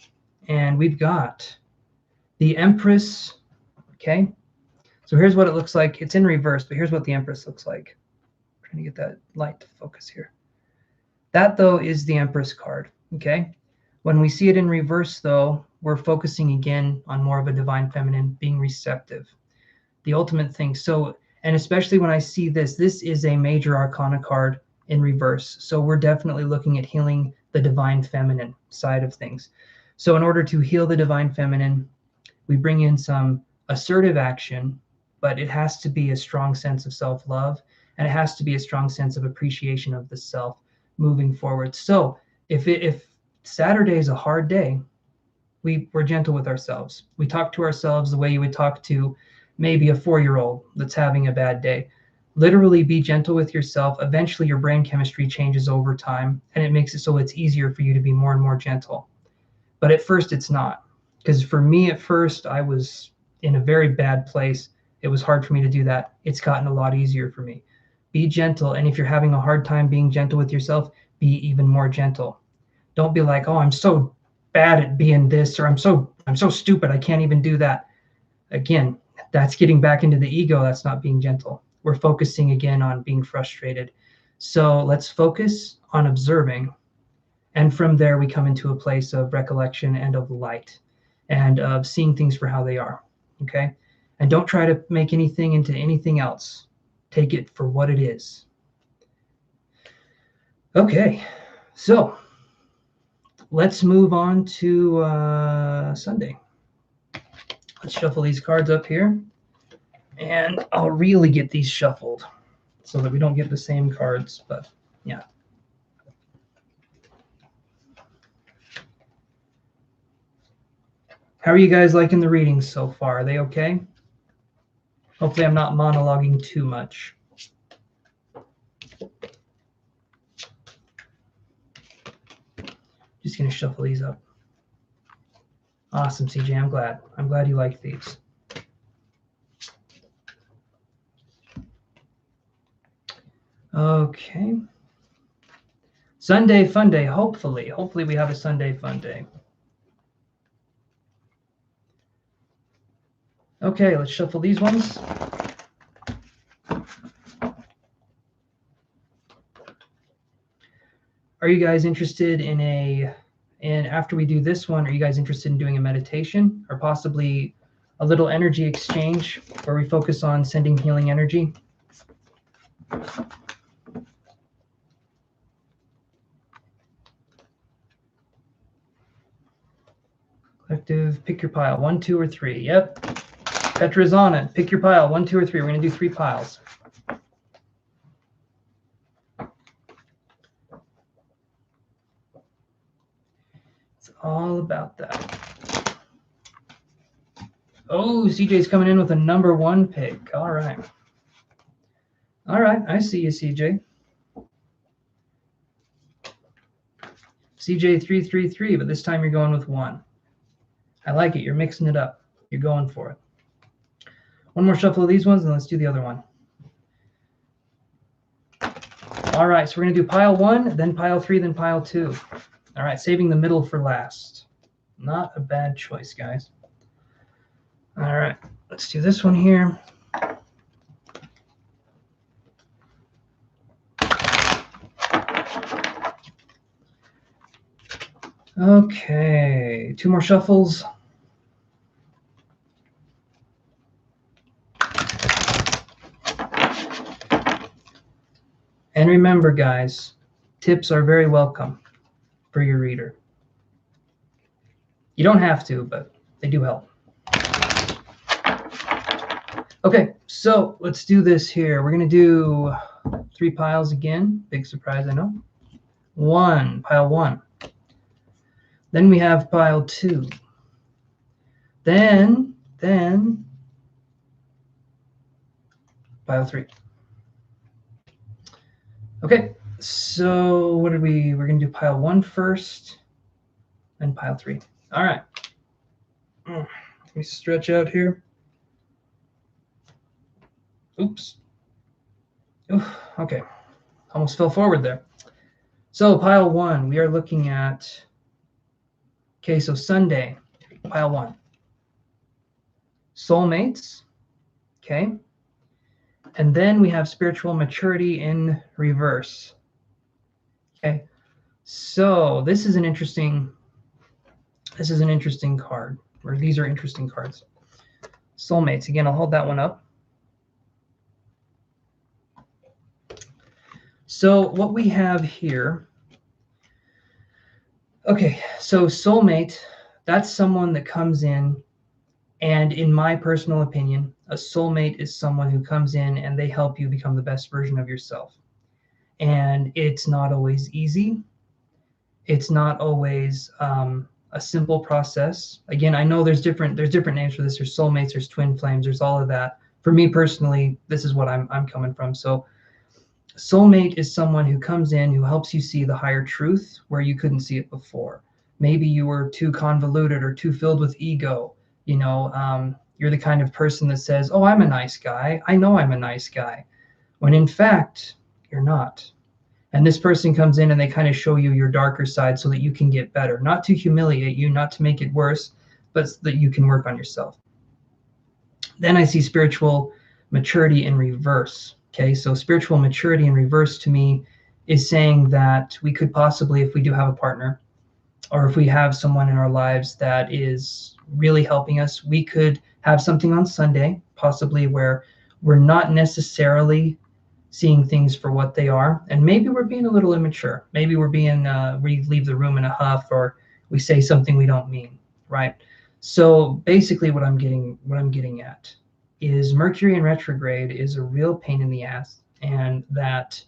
And we've got the Empress. Okay. So here's what it looks like. It's in reverse, but here's what the Empress looks like. I'm trying to get that light to focus here. That, though, is the Empress card. Okay. When we see it in reverse, though, we're focusing again on more of a divine feminine, being receptive, the ultimate thing. So, and especially when I see this is a major arcana card in reverse. So we're definitely looking at healing the divine feminine side of things. So in order to heal the divine feminine, we bring in some assertive action, but it has to be a strong sense of self-love, and it has to be a strong sense of appreciation of the self moving forward. So if Saturday is a hard day, we're gentle with ourselves. We talk to ourselves the way you would talk to maybe a 4-year-old that's having a bad day. Literally be gentle with yourself. Eventually your brain chemistry changes over time, and it makes it so it's easier for you to be more and more gentle. But at first it's not. Because for me at first, I was in a very bad place. It was hard for me to do that. It's gotten a lot easier for me. Be gentle. And if you're having a hard time being gentle with yourself, be even more gentle. Don't be like, oh, I'm so bad at being this, or I'm so stupid, I can't even do that. Again, that's getting back into the ego. That's not being gentle. We're focusing again on being frustrated. So let's focus on observing. And from there, we come into a place of recollection and of light and of seeing things for how they are. Okay. And don't try to make anything into anything else. Take it for what it is. Okay. So let's move on to Sunday. Let's shuffle these cards up here. And I'll really get these shuffled so that we don't get the same cards, but yeah. How are you guys liking the readings so far? Are they okay? Hopefully I'm not monologuing too much. Just going to shuffle these up. Awesome, CJ. I'm glad you like these. Okay. Sunday fun day, hopefully. Hopefully we have a Sunday fun day. Okay, let's shuffle these ones. Are you guys interested in a And after we do this one, are you guys interested in doing a meditation or possibly a little energy exchange where we focus on sending healing energy? Collective, pick your pile, 1, 2, or 3. Yep. Petra's on it. Pick your pile, 1, 2, or 3. We're going to do 3 piles. It's all about that. Oh, CJ's coming in with a number 1 pick. All right. All right, I see you, CJ. CJ 333, but this time you're going with 1. I like it. You're mixing it up. You're going for it. One more shuffle of these ones, and let's do the other one. All right, so we're going to do pile 1, then pile 3, then pile 2. All right, saving the middle for last. Not a bad choice, guys. All right, let's do this one here. Okay, 2 more shuffles. And remember, guys, tips are very welcome for your reader. You don't have to, but they do help. Okay, so let's do this here. We're going to do 3 piles again. Big surprise, I know. 1, pile 1. Then we have pile 2. Then pile 3. Okay, so what did we're going to do pile 1 first, then pile 3. All right. Let me stretch out here. Oops. Ooh, okay, almost fell forward there. So pile 1, we are looking at, okay, so Sunday, pile 1. Soulmates, okay. And then we have spiritual maturity in reverse. Okay, so this is an interesting card, or these are interesting cards. Soulmates, again, I'll hold that one up. So what we have here, okay, so soulmate, that's someone that comes in, and in my personal opinion, a soulmate is someone who comes in and they help you become the best version of yourself. And it's not always easy. It's not always a simple process. Again, I know there's different names for this. There's soulmates, there's twin flames, there's all of that. For me personally, this is what I'm coming from. So soulmate is someone who comes in, who helps you see the higher truth where you couldn't see it before. Maybe you were too convoluted or too filled with ego. You know, you're the kind of person that says, oh, I'm a nice guy. I know I'm a nice guy. When in fact, you're not. And this person comes in and they kind of show you your darker side so that you can get better. Not to humiliate you, not to make it worse, but so that you can work on yourself. Then I see spiritual maturity in reverse. Okay, so spiritual maturity in reverse to me is saying that we could possibly, if we do have a partner, or if we have someone in our lives that is really helping us, we could have something on Sunday, possibly where we're not necessarily seeing things for what they are. And maybe we're being a little immature. Maybe we're being, we leave the room in a huff, or we say something we don't mean, right? So basically what I'm getting at is Mercury in retrograde is a real pain in the ass, and that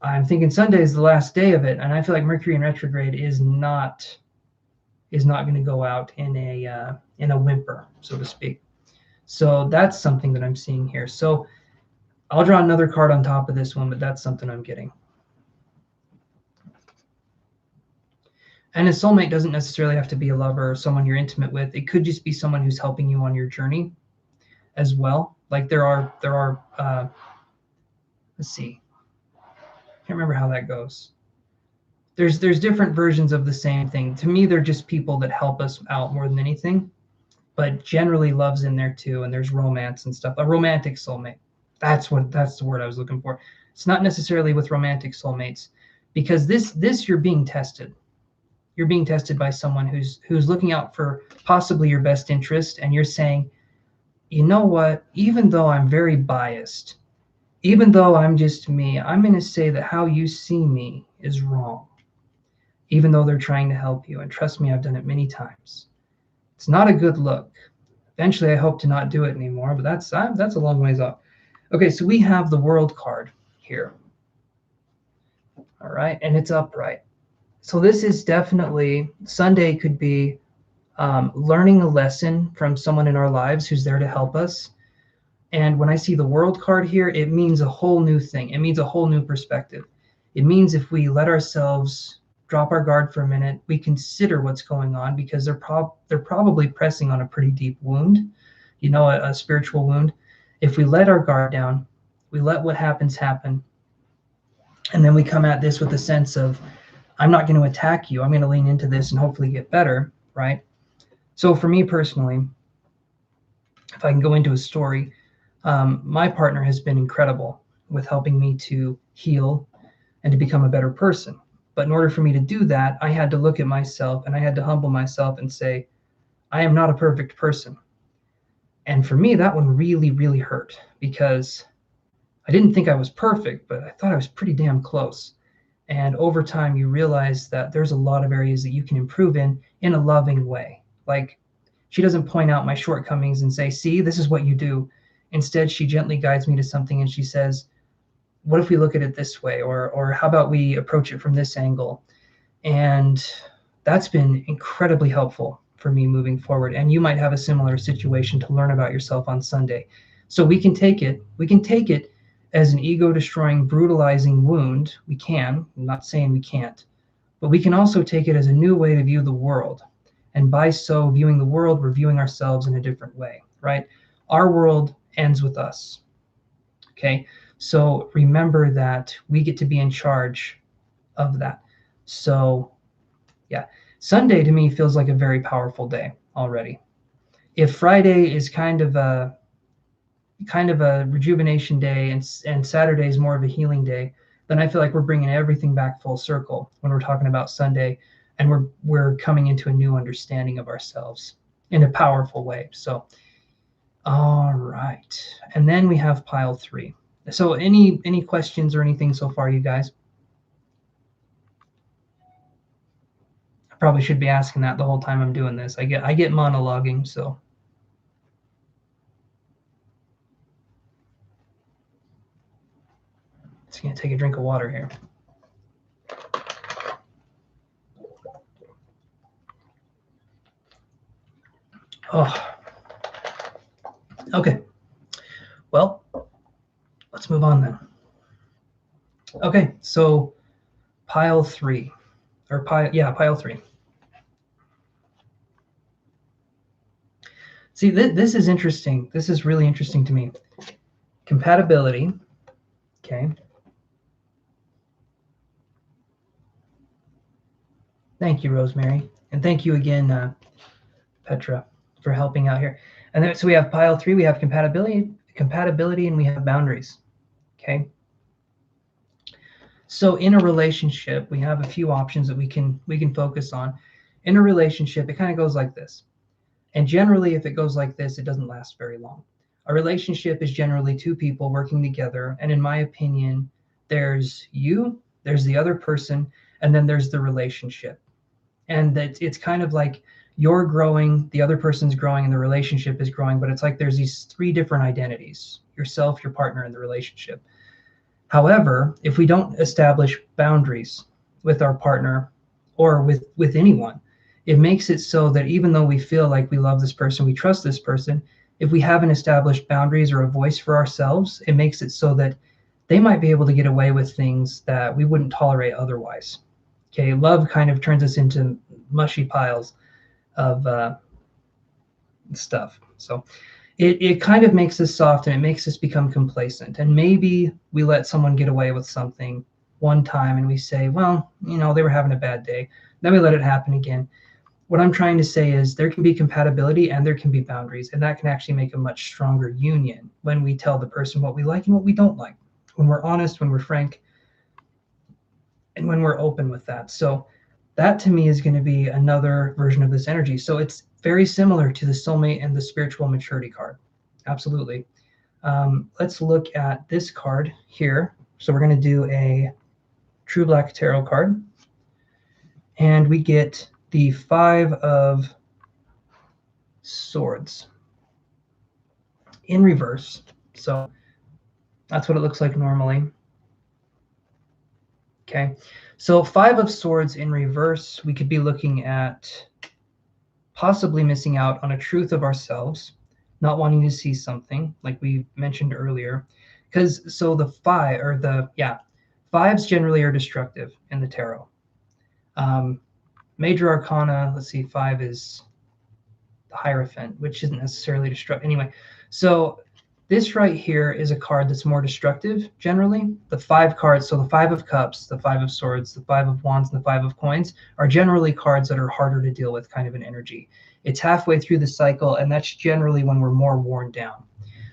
I'm thinking Sunday is the last day of it, and I feel like Mercury in retrograde is not going to go out in a whimper, so to speak. So that's something that I'm seeing here. So I'll draw another card on top of this one, but that's something I'm getting. And a soulmate doesn't necessarily have to be a lover or someone you're intimate with. It could just be someone who's helping you on your journey as well. Like there are let's see. Can't remember how that goes. There's different versions of the same thing. To me, they're just people that help us out more than anything. But generally love's in there too, and there's romance and stuff. A romantic soulmate. That's the word I was looking for. It's not necessarily with romantic soulmates, because this you're being tested. You're being tested by someone who's looking out for possibly your best interest, and you're saying, you know what, even though I'm very biased, even though I'm just me, I'm going to say that how you see me is wrong, even though they're trying to help you. And trust me, I've done it many times. It's not a good look. Eventually, I hope to not do it anymore, but that's a long ways off. Okay, so we have the World card here. All right, and it's upright. So this is definitely, Sunday could be learning a lesson from someone in our lives who's there to help us. And when I see the World card here, it means a whole new thing. It means a whole new perspective. It means if we let ourselves drop our guard for a minute, we consider what's going on, because they're probably pressing on a pretty deep wound, a spiritual wound. If we let our guard down, we let what happens happen, and then we come at this with a sense of, I'm not going to attack you. I'm going to lean into this and hopefully get better, right? So for me personally, if I can go into a story, my partner has been incredible with helping me to heal and to become a better person. But in order for me to do that, I had to look at myself and I had to humble myself and say, I am not a perfect person. And for me, that one really, really hurt, because I didn't think I was perfect, but I thought I was pretty damn close. And over time, you realize that there's a lot of areas that you can improve in a loving way. Like, she doesn't point out my shortcomings and say, see, this is what you do. Instead, she gently guides me to something and she says, what if we look at it this way? Or how about we approach it from this angle? And that's been incredibly helpful for me moving forward. And you might have a similar situation to learn about yourself on Sunday. So we can take it as an ego-destroying, brutalizing wound. We can, I'm not saying we can't, but we can also take it as a new way to view the world. And by so viewing the world, we're viewing ourselves in a different way, right? Our world ends with us, okay? So remember that we get to be in charge of that. So yeah, Sunday to me feels like a very powerful day already. If Friday is kind of a rejuvenation day and Saturday is more of a healing day, then I feel like we're bringing everything back full circle when we're talking about Sunday, and we're coming into a new understanding of ourselves in a powerful way. So, all right, and then we have pile 3. So any questions or anything so far, you guys? I probably should be asking that the whole time I'm doing this. I get monologuing, so. Just gonna take a drink of water here. Oh, okay. Well, let's move on then. Okay, so pile 3, or pile 3. See, this is interesting. This is really interesting to me. Compatibility, okay. Thank you, Rosemary. And thank you again, Petra, for helping out here. And then, so we have pile 3, we have compatibility, and we have boundaries, okay? So in a relationship, we have a few options that we can focus on. In a relationship, it kind of goes like this. And generally, if it goes like this, it doesn't last very long. A relationship is generally 2 people working together. And in my opinion, there's you, there's the other person, and then there's the relationship. And that it's kind of like you're growing, the other person's growing, and the relationship is growing. But it's like there's these 3 different identities: yourself, your partner, and the relationship. However, if we don't establish boundaries with our partner or with anyone, it makes it so that even though we feel like we love this person, we trust this person, if we haven't established boundaries or a voice for ourselves, it makes it so that they might be able to get away with things that we wouldn't tolerate otherwise. Okay, love kind of turns us into mushy piles of stuff. So it kind of makes us soft, and it makes us become complacent. And maybe we let someone get away with something one time and we say, well, they were having a bad day. Then we let it happen again. What I'm trying to say is there can be compatibility and there can be boundaries, and that can actually make a much stronger union when we tell the person what we like and what we don't like, when we're honest, when we're frank, and when we're open with that. So that to me is going to be another version of this energy. So it's very similar to the soulmate and the spiritual maturity card. Absolutely. Let's look at this card here. So we're going to do a True Black Tarot card. And we get the Five of Swords in reverse. So that's what it looks like normally. Okay, so Five of Swords in reverse, we could be looking at possibly missing out on a truth of ourselves, not wanting to see something like we mentioned earlier. Because so the fives generally are destructive in the tarot. Major Arcana, let's see, 5 is the Hierophant, which isn't necessarily destructive. Anyway, so this right here is a card that's more destructive generally. The 5 cards, so the 5 of Cups, the 5 of Swords, the 5 of Wands, and the 5 of Coins are generally cards that are harder to deal with kind of an energy. It's halfway through the cycle, and that's generally when we're more worn down.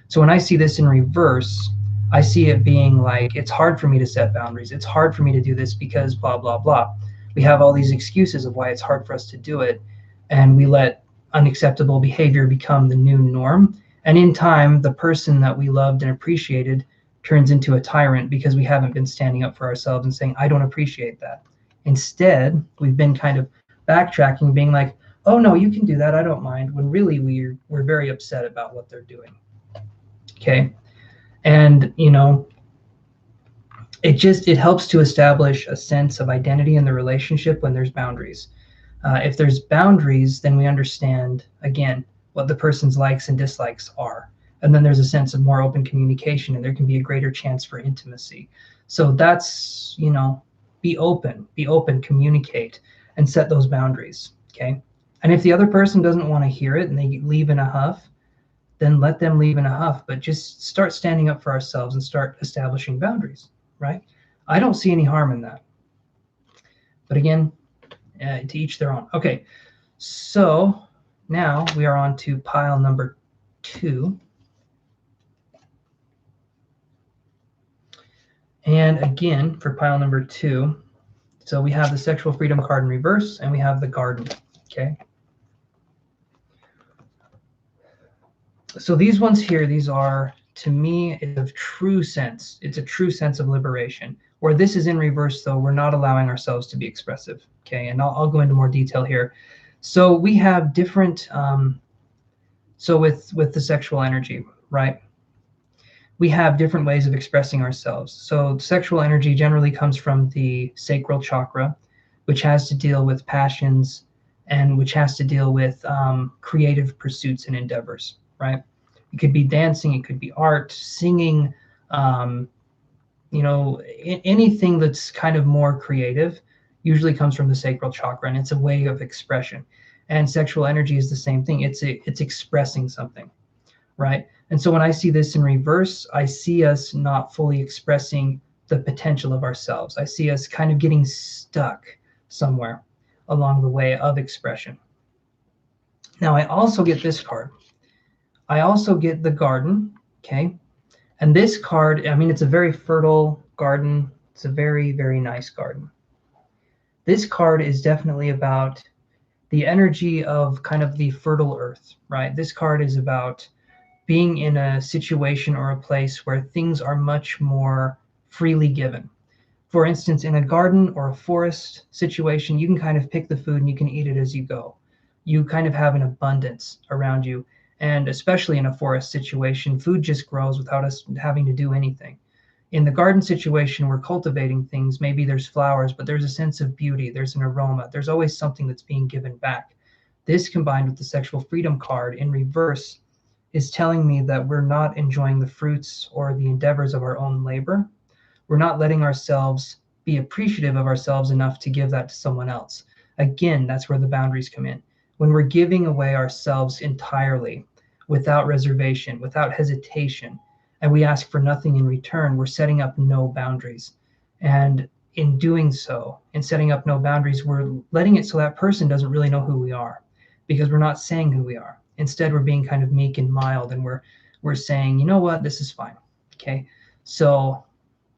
So when I see this in reverse, I see it being like, it's hard for me to set boundaries. It's hard for me to do this because blah, blah, blah. We have all these excuses of why it's hard for us to do it, and we let unacceptable behavior become the new norm. And in time, the person that we loved and appreciated turns into a tyrant because we haven't been standing up for ourselves and saying, I don't appreciate that. Instead, we've been kind of backtracking, being like, oh no, you can do that, I don't mind, when really we're very upset about what they're doing. Okay. And it helps to establish a sense of identity in the relationship when there's boundaries. If there's boundaries, then we understand, again, what the person's likes and dislikes are. And then there's a sense of more open communication, and there can be a greater chance for intimacy. So that's, be open, communicate, and set those boundaries, okay? And if the other person doesn't want to hear it and they leave in a huff, then let them leave in a huff, but just start standing up for ourselves and start establishing boundaries, right? I don't see any harm in that. But again, to each their own. Okay, so now we are on to pile number 2. And again, for pile number 2, so we have the sexual freedom card in reverse, and we have the garden, okay? So these ones here, these are, to me, it's a true sense. It's a true sense of liberation. Where this is in reverse, though, we're not allowing ourselves to be expressive, okay? And I'll go into more detail here. So we have different, so with the sexual energy, right? We have different ways of expressing ourselves. So sexual energy generally comes from the sacral chakra, which has to deal with passions and which has to deal with creative pursuits and endeavors, right? It could be dancing, it could be art, singing, anything that's kind of more creative usually comes from the sacral chakra, and it's a way of expression. And sexual energy is the same thing. It's expressing something, right? And so when I see this in reverse, I see us not fully expressing the potential of ourselves. I see us kind of getting stuck somewhere along the way of expression. Now, I also get this card. I also get the garden, okay? And this card, it's a very fertile garden. It's a very, very nice garden. This card is definitely about the energy of kind of the fertile earth, right? This card is about being in a situation or a place where things are much more freely given. For instance, in a garden or a forest situation, you can kind of pick the food and you can eat it as you go. You kind of have an abundance around you. And especially in a forest situation, food just grows without us having to do anything. In the garden situation, we're cultivating things. Maybe there's flowers, but there's a sense of beauty. There's an aroma. There's always something that's being given back. This combined with the sexual freedom card in reverse is telling me that we're not enjoying the fruits or the endeavors of our own labor. We're not letting ourselves be appreciative of ourselves enough to give that to someone else. Again, that's where the boundaries come in. When we're giving away ourselves entirely, without reservation, without hesitation, and we ask for nothing in return, we're setting up no boundaries. And in doing so, in setting up no boundaries, we're letting it so that person doesn't really know who we are, because we're not saying who we are. Instead, we're being kind of meek and mild, and we're saying, you know what, this is fine, okay? So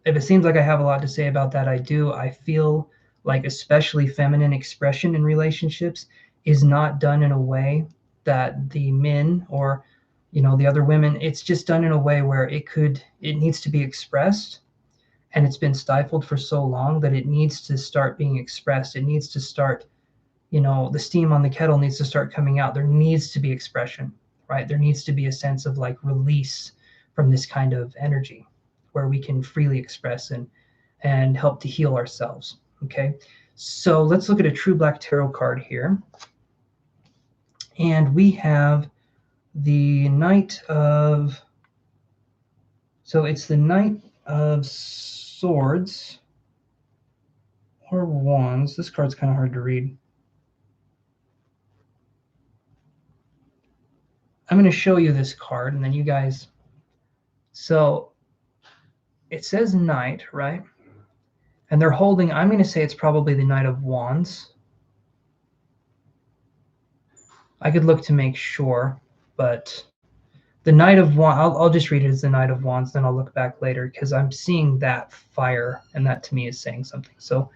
if it seems like I have a lot to say about that, I do. I feel like especially feminine expression in relationships, is not done in a way that the men or the other women, it's just done in a way where it needs to be expressed, and it's been stifled for so long that it needs to start being expressed. It needs to start, the steam on the kettle needs to start coming out. There needs to be expression, right? There needs to be a sense of like release from this kind of energy where we can freely express and help to heal ourselves. Okay, so let's look at a True Black Tarot card here. And we have the Knight of, so it's the Knight of Swords or Wands. This card's kind of hard to read. I'm going to show you this card, and then you guys, so it says Knight, right? And they're holding, I'm going to say it's probably the Knight of Wands. I could look to make sure, but the Knight of Wands, I'll just read it as the Knight of Wands, then I'll look back later because I'm seeing that fire, and that to me is saying something. So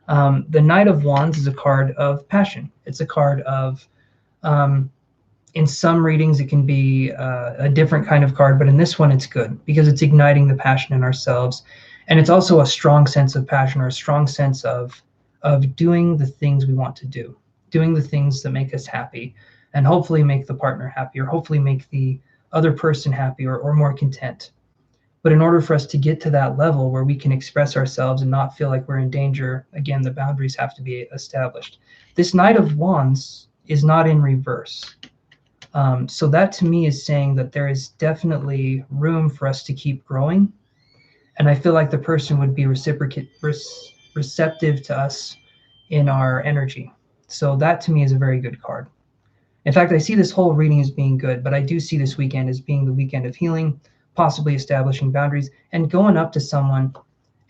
the Knight of Wands is a card of passion. It's a card of, in some readings, it can be a different kind of card, but in this one, it's good because it's igniting the passion in ourselves. And it's also a strong sense of passion, or a strong sense of doing the things we want to do, doing the things that make us happy, and hopefully make the partner happy, or hopefully make the other person happy, or more content. But in order for us to get to that level where we can express ourselves and not feel like we're in danger, again, the boundaries have to be established. This Knight of Wands is not in reverse. So that to me is saying that there is definitely room for us to keep growing. And I feel like the person would be receptive to us in our energy. So that to me is a very good card. In fact, I see this whole reading as being good, but I do see this weekend as being the weekend of healing, possibly establishing boundaries, and going up to someone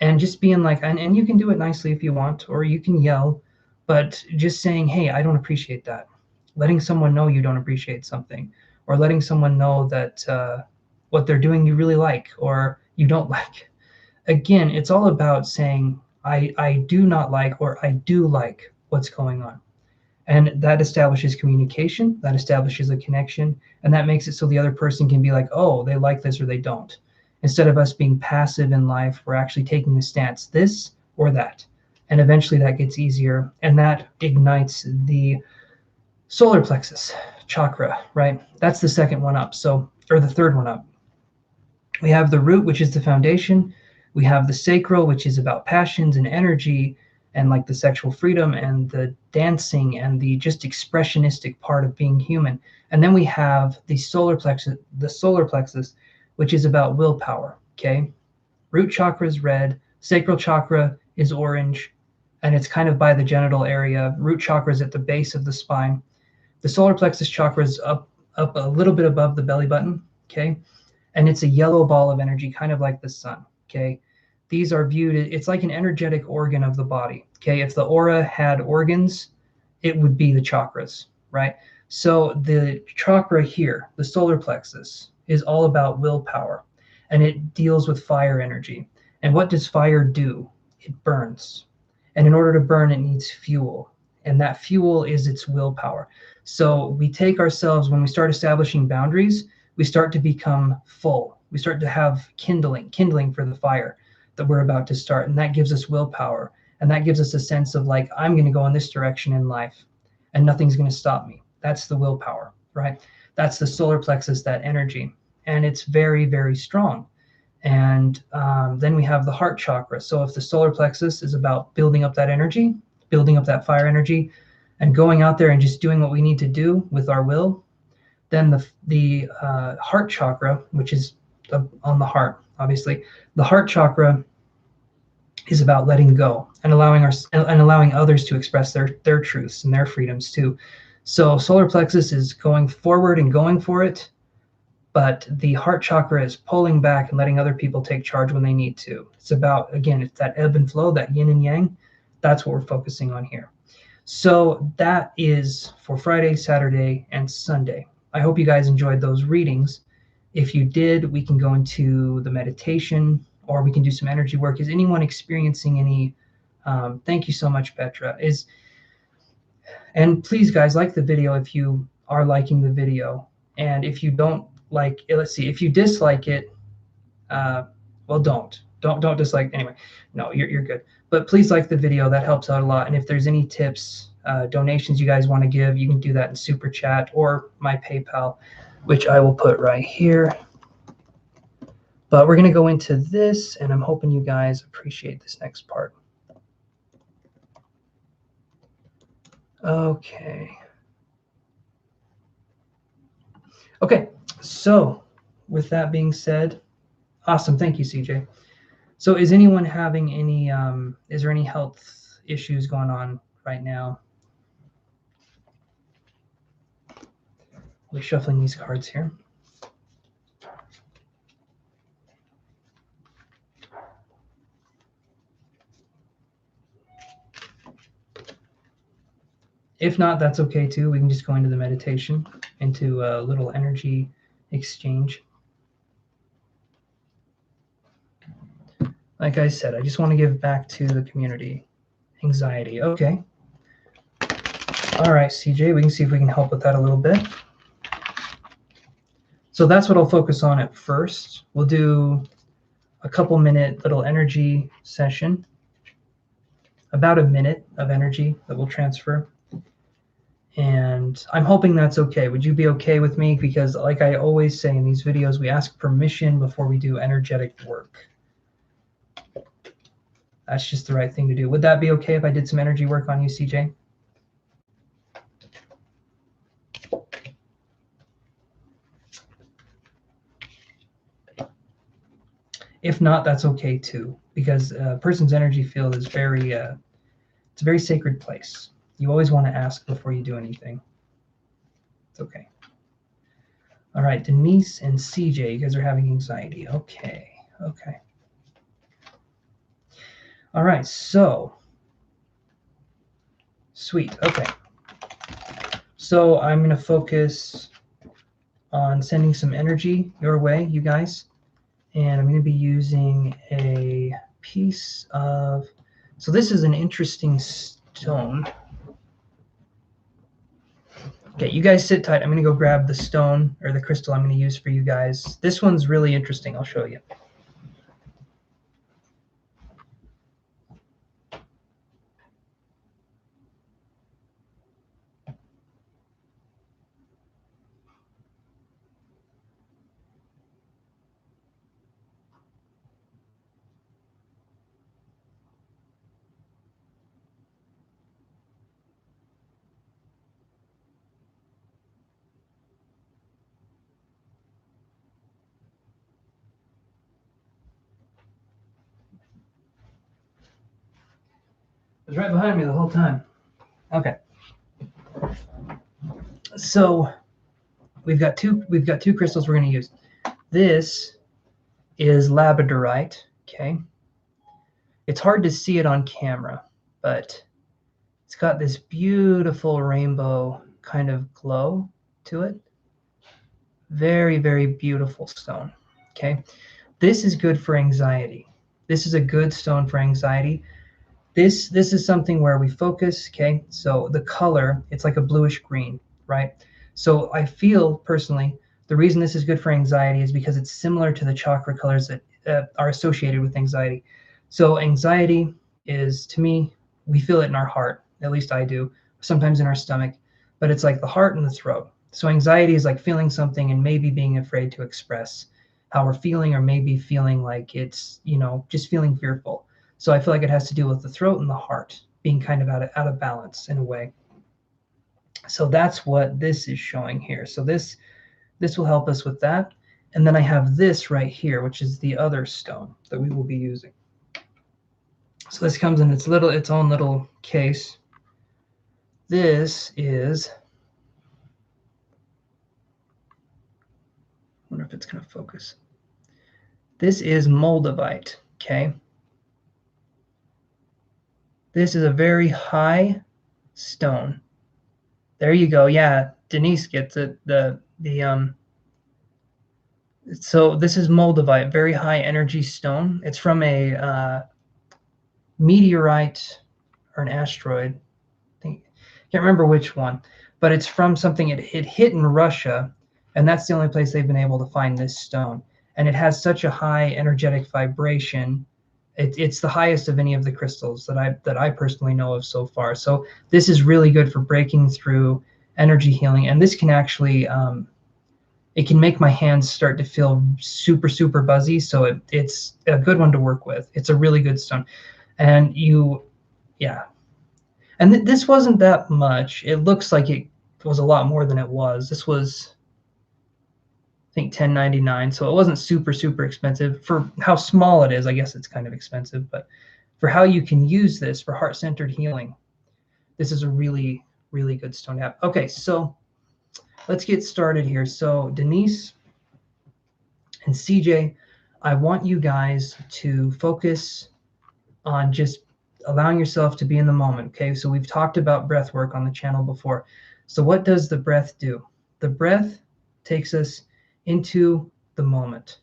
and just being like, and you can do it nicely if you want, or you can yell, but just saying, hey, I don't appreciate that. Letting someone know you don't appreciate something, or letting someone know that what they're doing you really like or you don't like. Again, it's all about saying, I do not like, or I do like what's going on. And that establishes communication, that establishes a connection, and that makes it so the other person can be like, oh, they like this or they don't. Instead of us being passive in life, we're actually taking a stance, this or that. And eventually that gets easier, and that ignites the solar plexus chakra, right? That's the second one up, or the third one up. We have the root, which is the foundation. We have the sacral, which is about passions and energy and like the sexual freedom and the dancing and the just expressionistic part of being human. And then we have the solar plexus, which is about willpower, okay? Root chakra is red, sacral chakra is orange, and it's kind of by the genital area. Root chakra is at the base of the spine. The solar plexus chakra is up a little bit above the belly button, okay? And it's a yellow ball of energy, kind of like the sun, okay? These are viewed, it's like an energetic organ of the body, okay? If the aura had organs, it would be the chakras, right? So the chakra here, the solar plexus, is all about willpower, and it deals with fire energy. And what does fire do? It burns. And in order to burn, it needs fuel. And that fuel is its willpower. So we take ourselves, when we start establishing boundaries, we start to become full. We start to have kindling for the fire that we're about to start. And that gives us willpower. And that gives us a sense of like, I'm going to go in this direction in life and nothing's going to stop me. That's the willpower, right? That's the solar plexus, that energy. And it's very, very strong. And then we have the heart chakra. So if the solar plexus is about building up that energy, building up that fire energy, and going out there and just doing what we need to do with our will, then the heart chakra, which is on the heart, obviously, the heart chakra is about letting go and allowing others to express their truths and their freedoms too. So solar plexus is going forward and going for it, but the heart chakra is pulling back and letting other people take charge when they need to. It's about, again, it's that ebb and flow, that yin and yang. That's what we're focusing on here. So that is for Friday, Saturday, and Sunday. I hope you guys enjoyed those readings. If you did, we can go into the meditation, or we can do some energy work. Is anyone experiencing any Thank you so much, Petra. And please, guys, like the video if you are liking the video. And if you don't like it, let's see, if you dislike it, well, don't dislike. Anyway, no, you're good. But please like the video. That helps out a lot. And if there's any tips, donations you guys want to give, you can do that in Super Chat or my PayPal, which I will put right here. But we're going to go into this, and I'm hoping you guys appreciate this next part. Okay. Okay, so with that being said, awesome. Thank you, CJ. So is anyone having any, is there any health issues going on right now? We're shuffling these cards here. If not, that's okay too. We can just go into the meditation, into a little energy exchange. Like I said, I just want to give back to the community. Anxiety, okay. All right, CJ, we can see if we can help with that a little bit. So that's what I'll focus on at first. We'll do a couple minute little energy session, about a minute of energy that we'll transfer. And I'm hoping that's okay. Would you be okay with me? Because like I always say in these videos, we ask permission before we do energetic work. That's just the right thing to do. Would that be okay if I did some energy work on you, CJ? If not, that's okay too, because a person's energy field is very, it's a very sacred place. You always want to ask before you do anything. It's okay. All right, Denise and CJ, you guys are having anxiety. Okay, okay. All right, so, sweet, okay. So I'm going to focus on sending some energy your way, you guys. And I'm going to be using a piece of, so this is an interesting stone. Okay, you guys sit tight. I'm going to go grab the stone or the crystal I'm going to use for you guys. This one's really interesting. I'll show you. It was right behind me the whole time. Okay. So we've got two crystals we're going to use. This is labradorite, okay? It's hard to see it on camera, but it's got this beautiful rainbow kind of glow to it. Very, very beautiful stone, okay? This is good for anxiety. This is a good stone for anxiety. This is something where we focus, okay? So the color, it's like a bluish green, right? So I feel personally, the reason this is good for anxiety is because it's similar to the chakra colors that are associated with anxiety. So anxiety is, to me, we feel it in our heart, at least I do, sometimes in our stomach, but it's like the heart and the throat. So anxiety is like feeling something and maybe being afraid to express how we're feeling, or maybe feeling like it's, you know, just feeling fearful. So I feel like it has to do with the throat and the heart being kind of out of balance in a way. So that's what this is showing here. So this will help us with that. And then I have this right here, which is the other stone that we will be using. So this comes in its own little case. This is, I wonder if it's going to focus. This is moldavite, okay? This is a very high stone. There you go. Yeah, Denise gets it. So this is moldavite, very high energy stone. It's from a meteorite or an asteroid. Can't remember which one, but it's from something it hit in Russia, and that's the only place they've been able to find this stone. And it has such a high energetic vibration. It's the highest of any of the crystals that I personally know of so far. So this is really good for breaking through energy healing, and this can actually it can make my hands start to feel super buzzy. So it's a good one to work with. It's a really good stone, and yeah. And this wasn't that much. It looks like it was a lot more than it was. This was, I think, $10.99, so it wasn't super expensive. For how small it is, I guess it's kind of expensive, but for how you can use this for heart-centered healing, this is a really good stone to have. Okay, so let's get started here. So Denise and CJ, I want you guys to focus on just allowing yourself to be in the moment. Okay, so we've talked about breath work on the channel before. So what does the breath do? The breath takes us into the moment,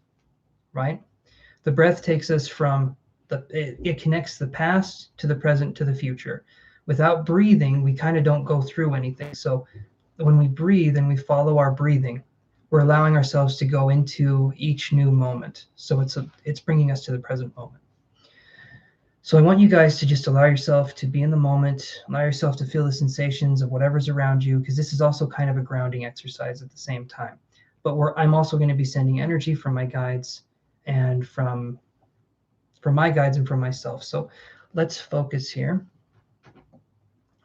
right? The breath takes us from it connects the past to the present to the future. Without breathing, we kind of don't go through anything. So when we breathe and we follow our breathing, we're allowing ourselves to go into each new moment. So it's bringing us to the present moment. So I want you guys to just allow yourself to be in the moment, allow yourself to feel the sensations of whatever's around you, because this is also kind of a grounding exercise at the same time. But I'm also going to be sending energy from my guides and from my guides and from myself. So let's focus here.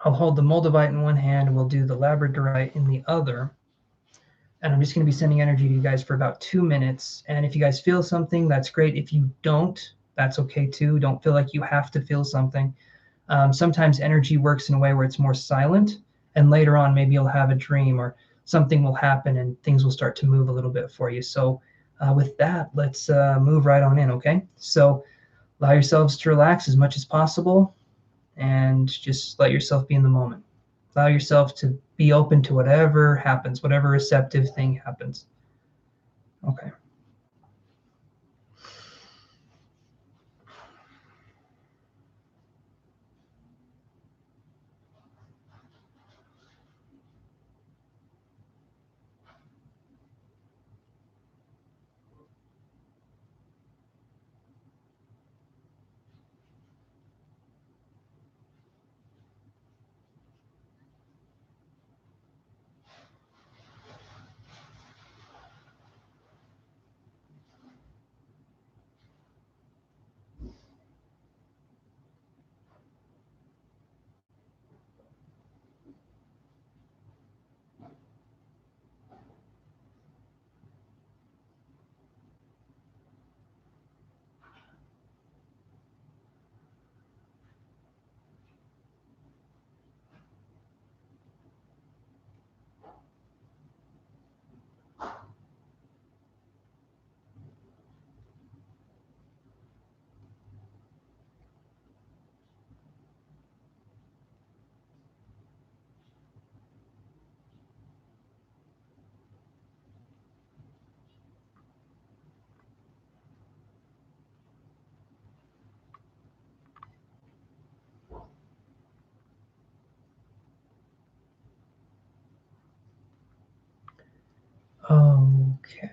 I'll hold the Moldavite in one hand, and we'll do the Labradorite in the other. And I'm just going to be sending energy to you guys for about 2 minutes. And if you guys feel something, that's great. If you don't, that's okay too. Don't feel like you have to feel something. Sometimes energy works in a way where it's more silent, and later on maybe you'll have a dream or something will happen and things will start to move a little bit for you. So with that, let's move right on in, okay? So allow yourselves to relax as much as possible and just let yourself be in the moment. Allow yourself to be open to whatever happens, whatever receptive thing happens. Okay. Okay.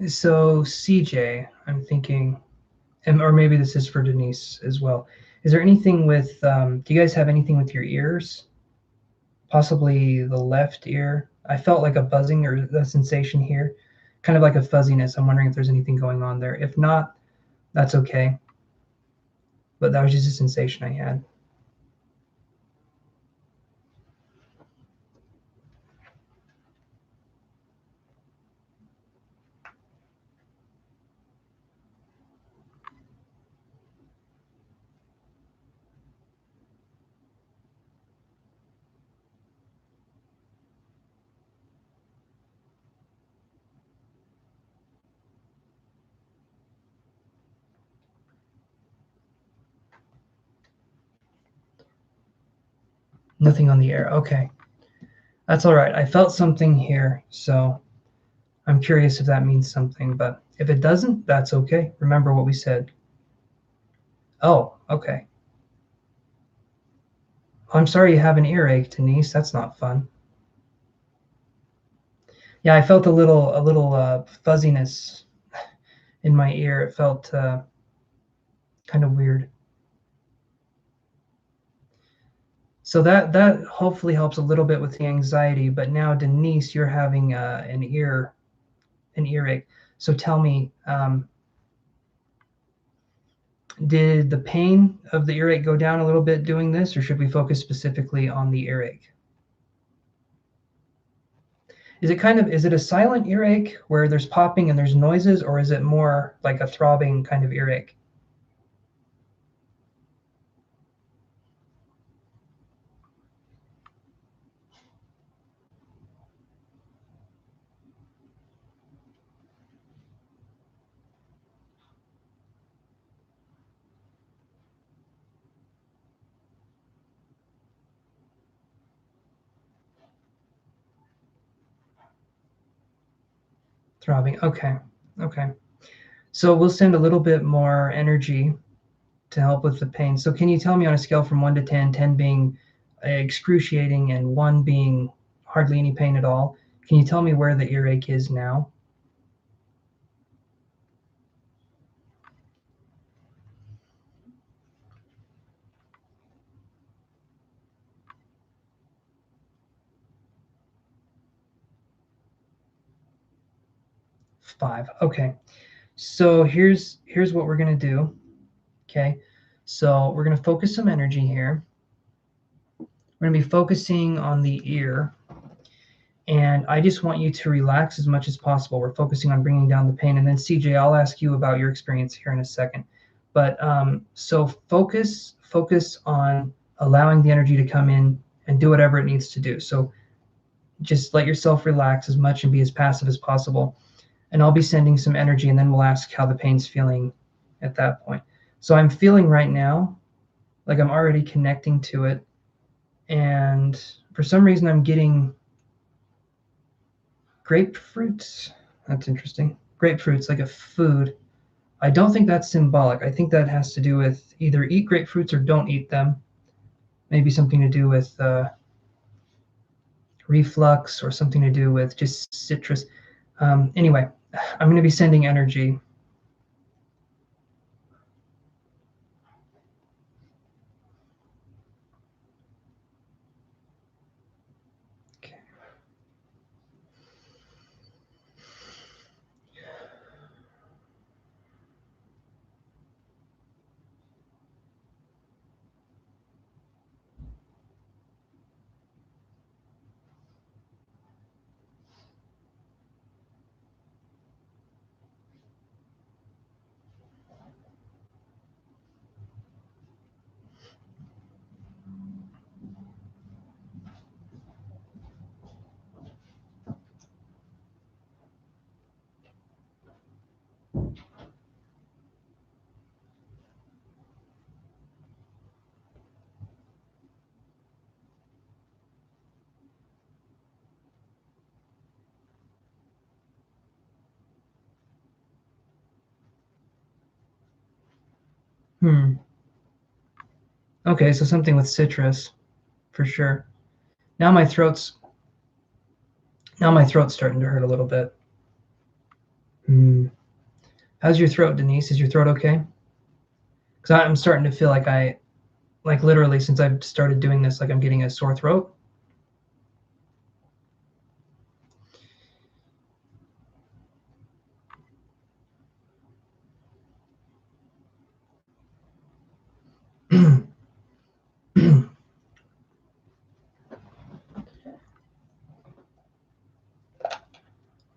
So CJ, I'm thinking, or maybe this is for Denise as well. Is there anything with, do you guys have anything with your ears? Possibly the left ear. I felt like a buzzing or a sensation here, kind of like a fuzziness. I'm wondering if there's anything going on there. If not, that's okay. But that was just a sensation I had. Nothing on the air. Okay. That's all right. I felt something here, so I'm curious if that means something, but If it doesn't, that's okay. Remember what we said. Oh, okay. I'm sorry you have an earache, Denise. That's not fun. Yeah, I felt a little fuzziness in my ear. It felt kind of weird. So that hopefully helps a little bit with the anxiety. But now, Denise, you're having an earache. So tell me, did the pain of the earache go down a little bit doing this, or should we focus specifically on the earache? Is it a silent earache where there's popping and there's noises, or is it more like a throbbing kind of earache? Throbbing. Okay. Okay. So we'll send a little bit more energy to help with the pain. So can you tell me on a scale from 1 to 10, 10 being excruciating and 1 being hardly any pain at all, can you tell me where the earache is now? Five. Okay. So here's what we're gonna do. Okay. So we're gonna focus some energy here. We're gonna be focusing on the ear. And I just want you to relax as much as possible. We're focusing on bringing down the pain. And then CJ, I'll ask you about your experience here in a second. But so focus on allowing the energy to come in and do whatever it needs to do. So just let yourself relax as much and be as passive as possible. And I'll be sending some energy, and then we'll ask how the pain's feeling at that point. So I'm feeling right now like I'm already connecting to it. And for some reason, I'm getting grapefruits. That's interesting. Grapefruits, like a food. I don't think that's symbolic. I think that has to do with either eat grapefruits or don't eat them. Maybe something to do with reflux or something to do with just citrus. Anyway, I'm going to be sending energy. Okay. Okay, so something with citrus, for sure. Now my throat's starting to hurt a little bit. How's your throat, Denise? Is your throat okay? Because I'm starting to feel like literally since I've started doing this, like I'm getting a sore throat.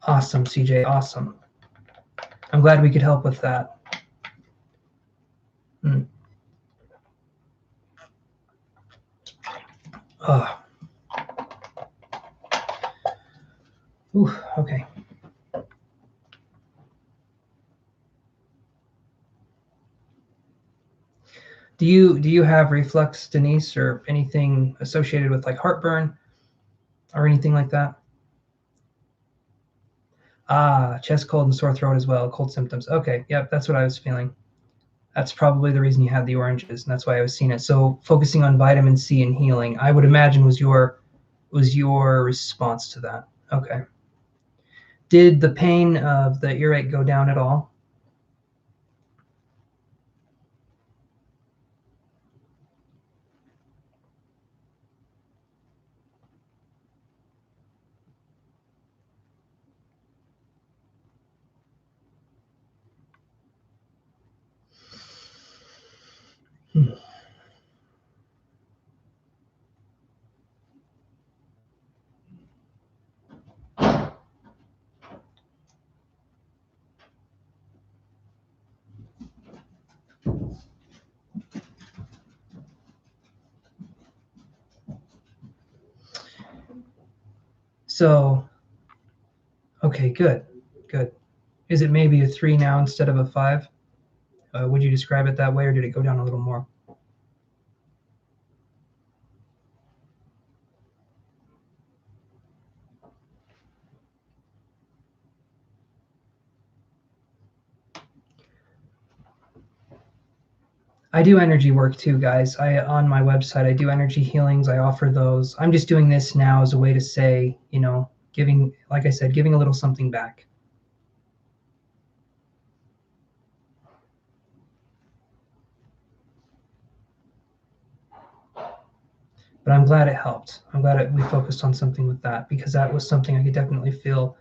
Awesome, CJ. Awesome. I'm glad we could help with that. Oh. Ooh, okay. Do you have reflux, Denise, or anything associated with like heartburn or anything like that? Ah, chest cold and sore throat as well, cold symptoms. Okay, yep, that's what I was feeling. That's probably the reason you had the oranges, and that's why I was seeing it. So focusing on vitamin C and healing, I would imagine was your response to that. Okay. Did the pain of the earache go down at all? Hmm. So, okay, good, good. Is it maybe a 3 now instead of a 5? Would you describe it that way, or did it go down a little more? I do energy work too, guys. On my website I do energy healings. I offer those. I'm just doing this now as a way to say, giving, like I said, giving a little something back. But I'm glad it helped. I'm glad we focused on something with that, because that was something I could definitely feel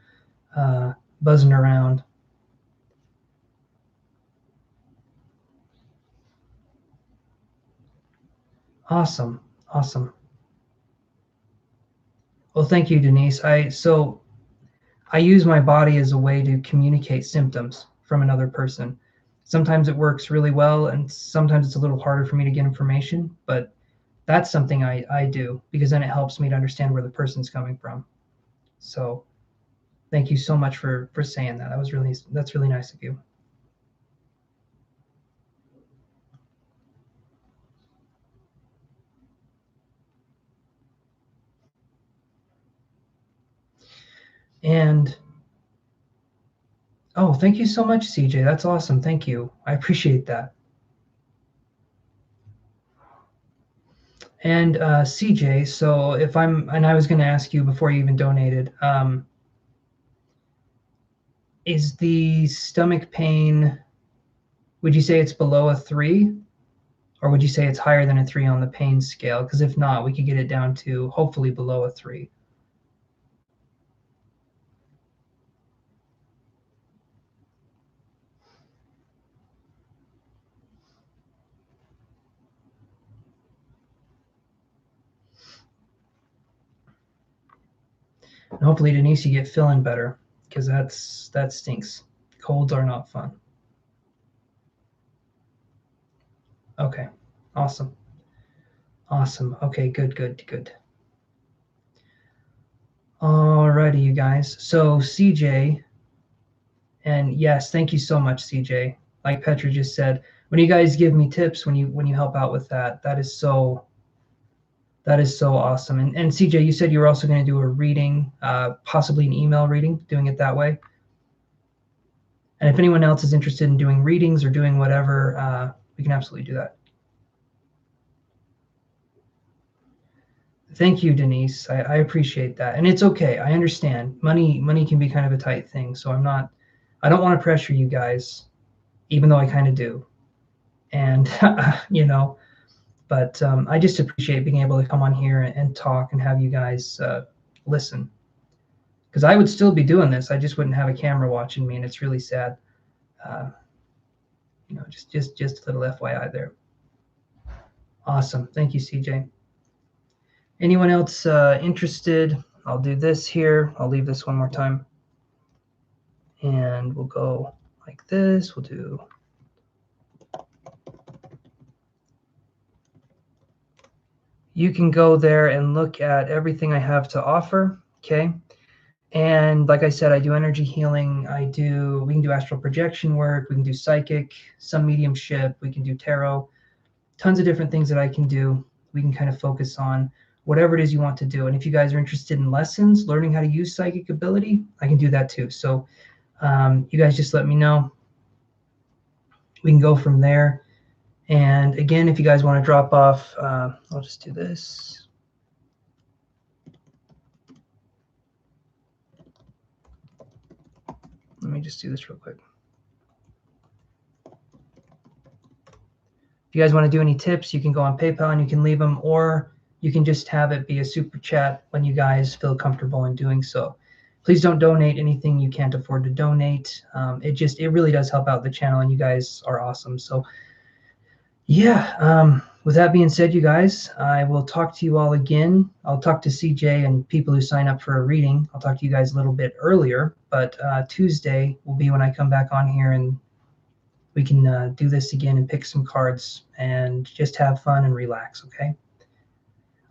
buzzing around. Awesome, awesome. Well, thank you, Denise. I use my body as a way to communicate symptoms from another person. Sometimes it works really well, and sometimes it's a little harder for me to get information, but that's something I do, because then it helps me to understand where the person's coming from. So thank you so much for saying that. That's really nice of you. And oh, thank you so much, CJ. That's awesome. Thank you. I appreciate that. And CJ, so and I was going to ask you before you even donated, is the stomach pain, would you say it's below a 3? Or would you say it's higher than a 3 on the pain scale? Because if not, we could get it down to hopefully below a 3. And hopefully, Denise, you get feeling better, because that stinks. Colds are not fun. Okay, awesome, awesome. Okay, good, good, good. Alrighty, you guys. So CJ, and yes, thank you so much, CJ. Like Petra just said, when you guys give me tips, when you help out with that, that is so awesome. And CJ, you said you were also going to do a reading, possibly an email reading, doing it that way. And if anyone else is interested in doing readings or doing whatever, we can absolutely do that. Thank you, Denise. I appreciate that. And it's okay. I understand. Money can be kind of a tight thing. So I don't want to pressure you guys, even though I kind of do. And, but I just appreciate being able to come on here and talk and have you guys listen. Because I would still be doing this. I just wouldn't have a camera watching me. And it's really sad. Just a little FYI there. Awesome. Thank you, CJ. Anyone else interested? I'll do this here. I'll leave this one more time. And we'll go like this. We'll do. You can go there and look at everything I have to offer. Okay. And like I said, I do energy healing. We can do astral projection work. We can do psychic, some mediumship. We can do tarot. Tons of different things that I can do. We can kind of focus on. whatever it is you want to do. And if you guys are interested in lessons, learning how to use psychic ability, I can do that too. So you guys just let me know. We can go from there. And again, if you guys want to drop off, I'll just do this. Let me just do this real quick. If you guys want to do any tips, you can go on PayPal and you can leave them, or you can just have it be a super chat when you guys feel comfortable in doing so. Please don't donate anything you can't afford to donate. It really does help out the channel, and you guys are awesome. So yeah, with that being said, you guys, I will talk to you all again. I'll talk to CJ and people who sign up for a reading. I'll talk to you guys a little bit earlier, but Tuesday will be when I come back on here and we can do this again and pick some cards and just have fun and relax, okay?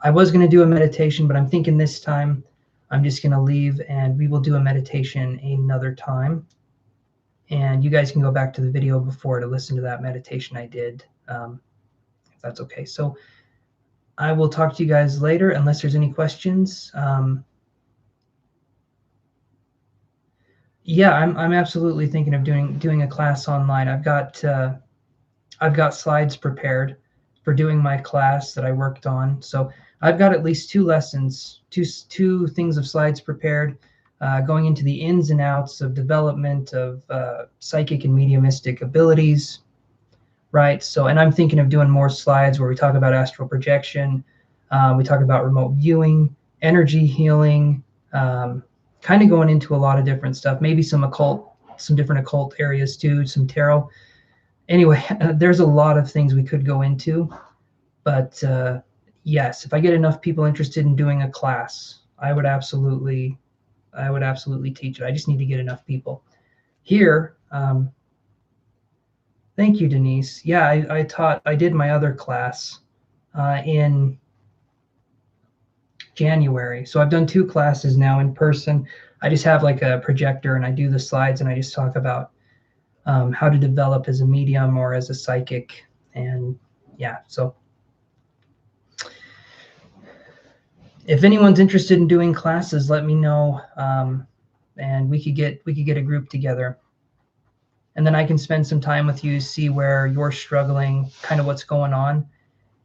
I was going to do a meditation, but I'm thinking this time I'm just going to leave and we will do a meditation another time. And you guys can go back to the video before to listen to that meditation I did, if that's okay. So I will talk to you guys later unless there's any questions. Yeah, I'm absolutely thinking of doing a class online. I've got slides prepared for doing my class that I worked on. So I've got at least two lessons, two things of slides prepared, going into the ins and outs of development of psychic and mediumistic abilities, right? So, and I'm thinking of doing more slides where we talk about astral projection, we talk about remote viewing, energy healing, kind of going into a lot of different stuff, maybe some different occult areas too, some tarot. Anyway, there's a lot of things we could go into, but yes, if I get enough people interested in doing a class, I would absolutely teach it. I just need to get enough people here. Thank you, Denise. Yeah, I did my other class in January. So I've done two classes now in person. I just have like a projector and I do the slides and I just talk about how to develop as a medium or as a psychic. And yeah, so if anyone's interested in doing classes, let me know, and we could get a group together. And then I can spend some time with you, see where you're struggling, kind of what's going on,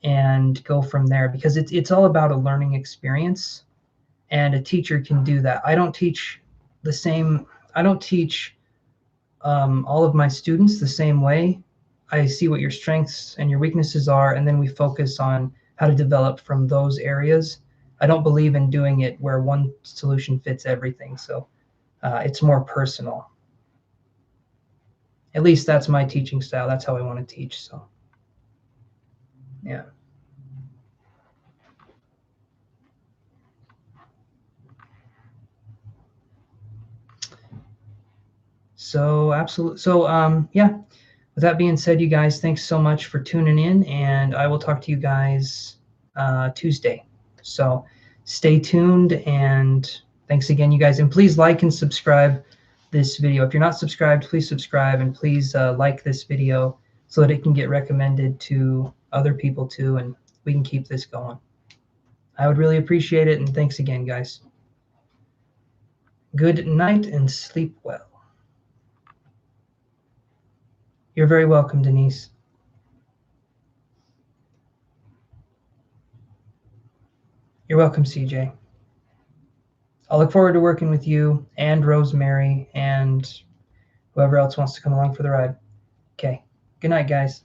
and go from there, because it's all about a learning experience, and a teacher can do that. I don't teach all of my students the same way. I see what your strengths and your weaknesses are, and then we focus on how to develop from those areas. I don't believe in doing it where one solution fits everything. So it's more personal. At least that's my teaching style. That's how I want to teach. So yeah. So absolutely. So yeah. With that being said, you guys, thanks so much for tuning in, and I will talk to you guys Tuesday. So stay tuned, and thanks again, you guys. And please like and subscribe this video. If you're not subscribed, please subscribe, and please like this video so that it can get recommended to other people too, and we can keep this going. I would really appreciate it, and thanks again, guys. Good night and sleep well. You're very welcome, Denise. You're welcome, CJ. I'll look forward to working with you and Rosemary and whoever else wants to come along for the ride. Okay. Good night, guys.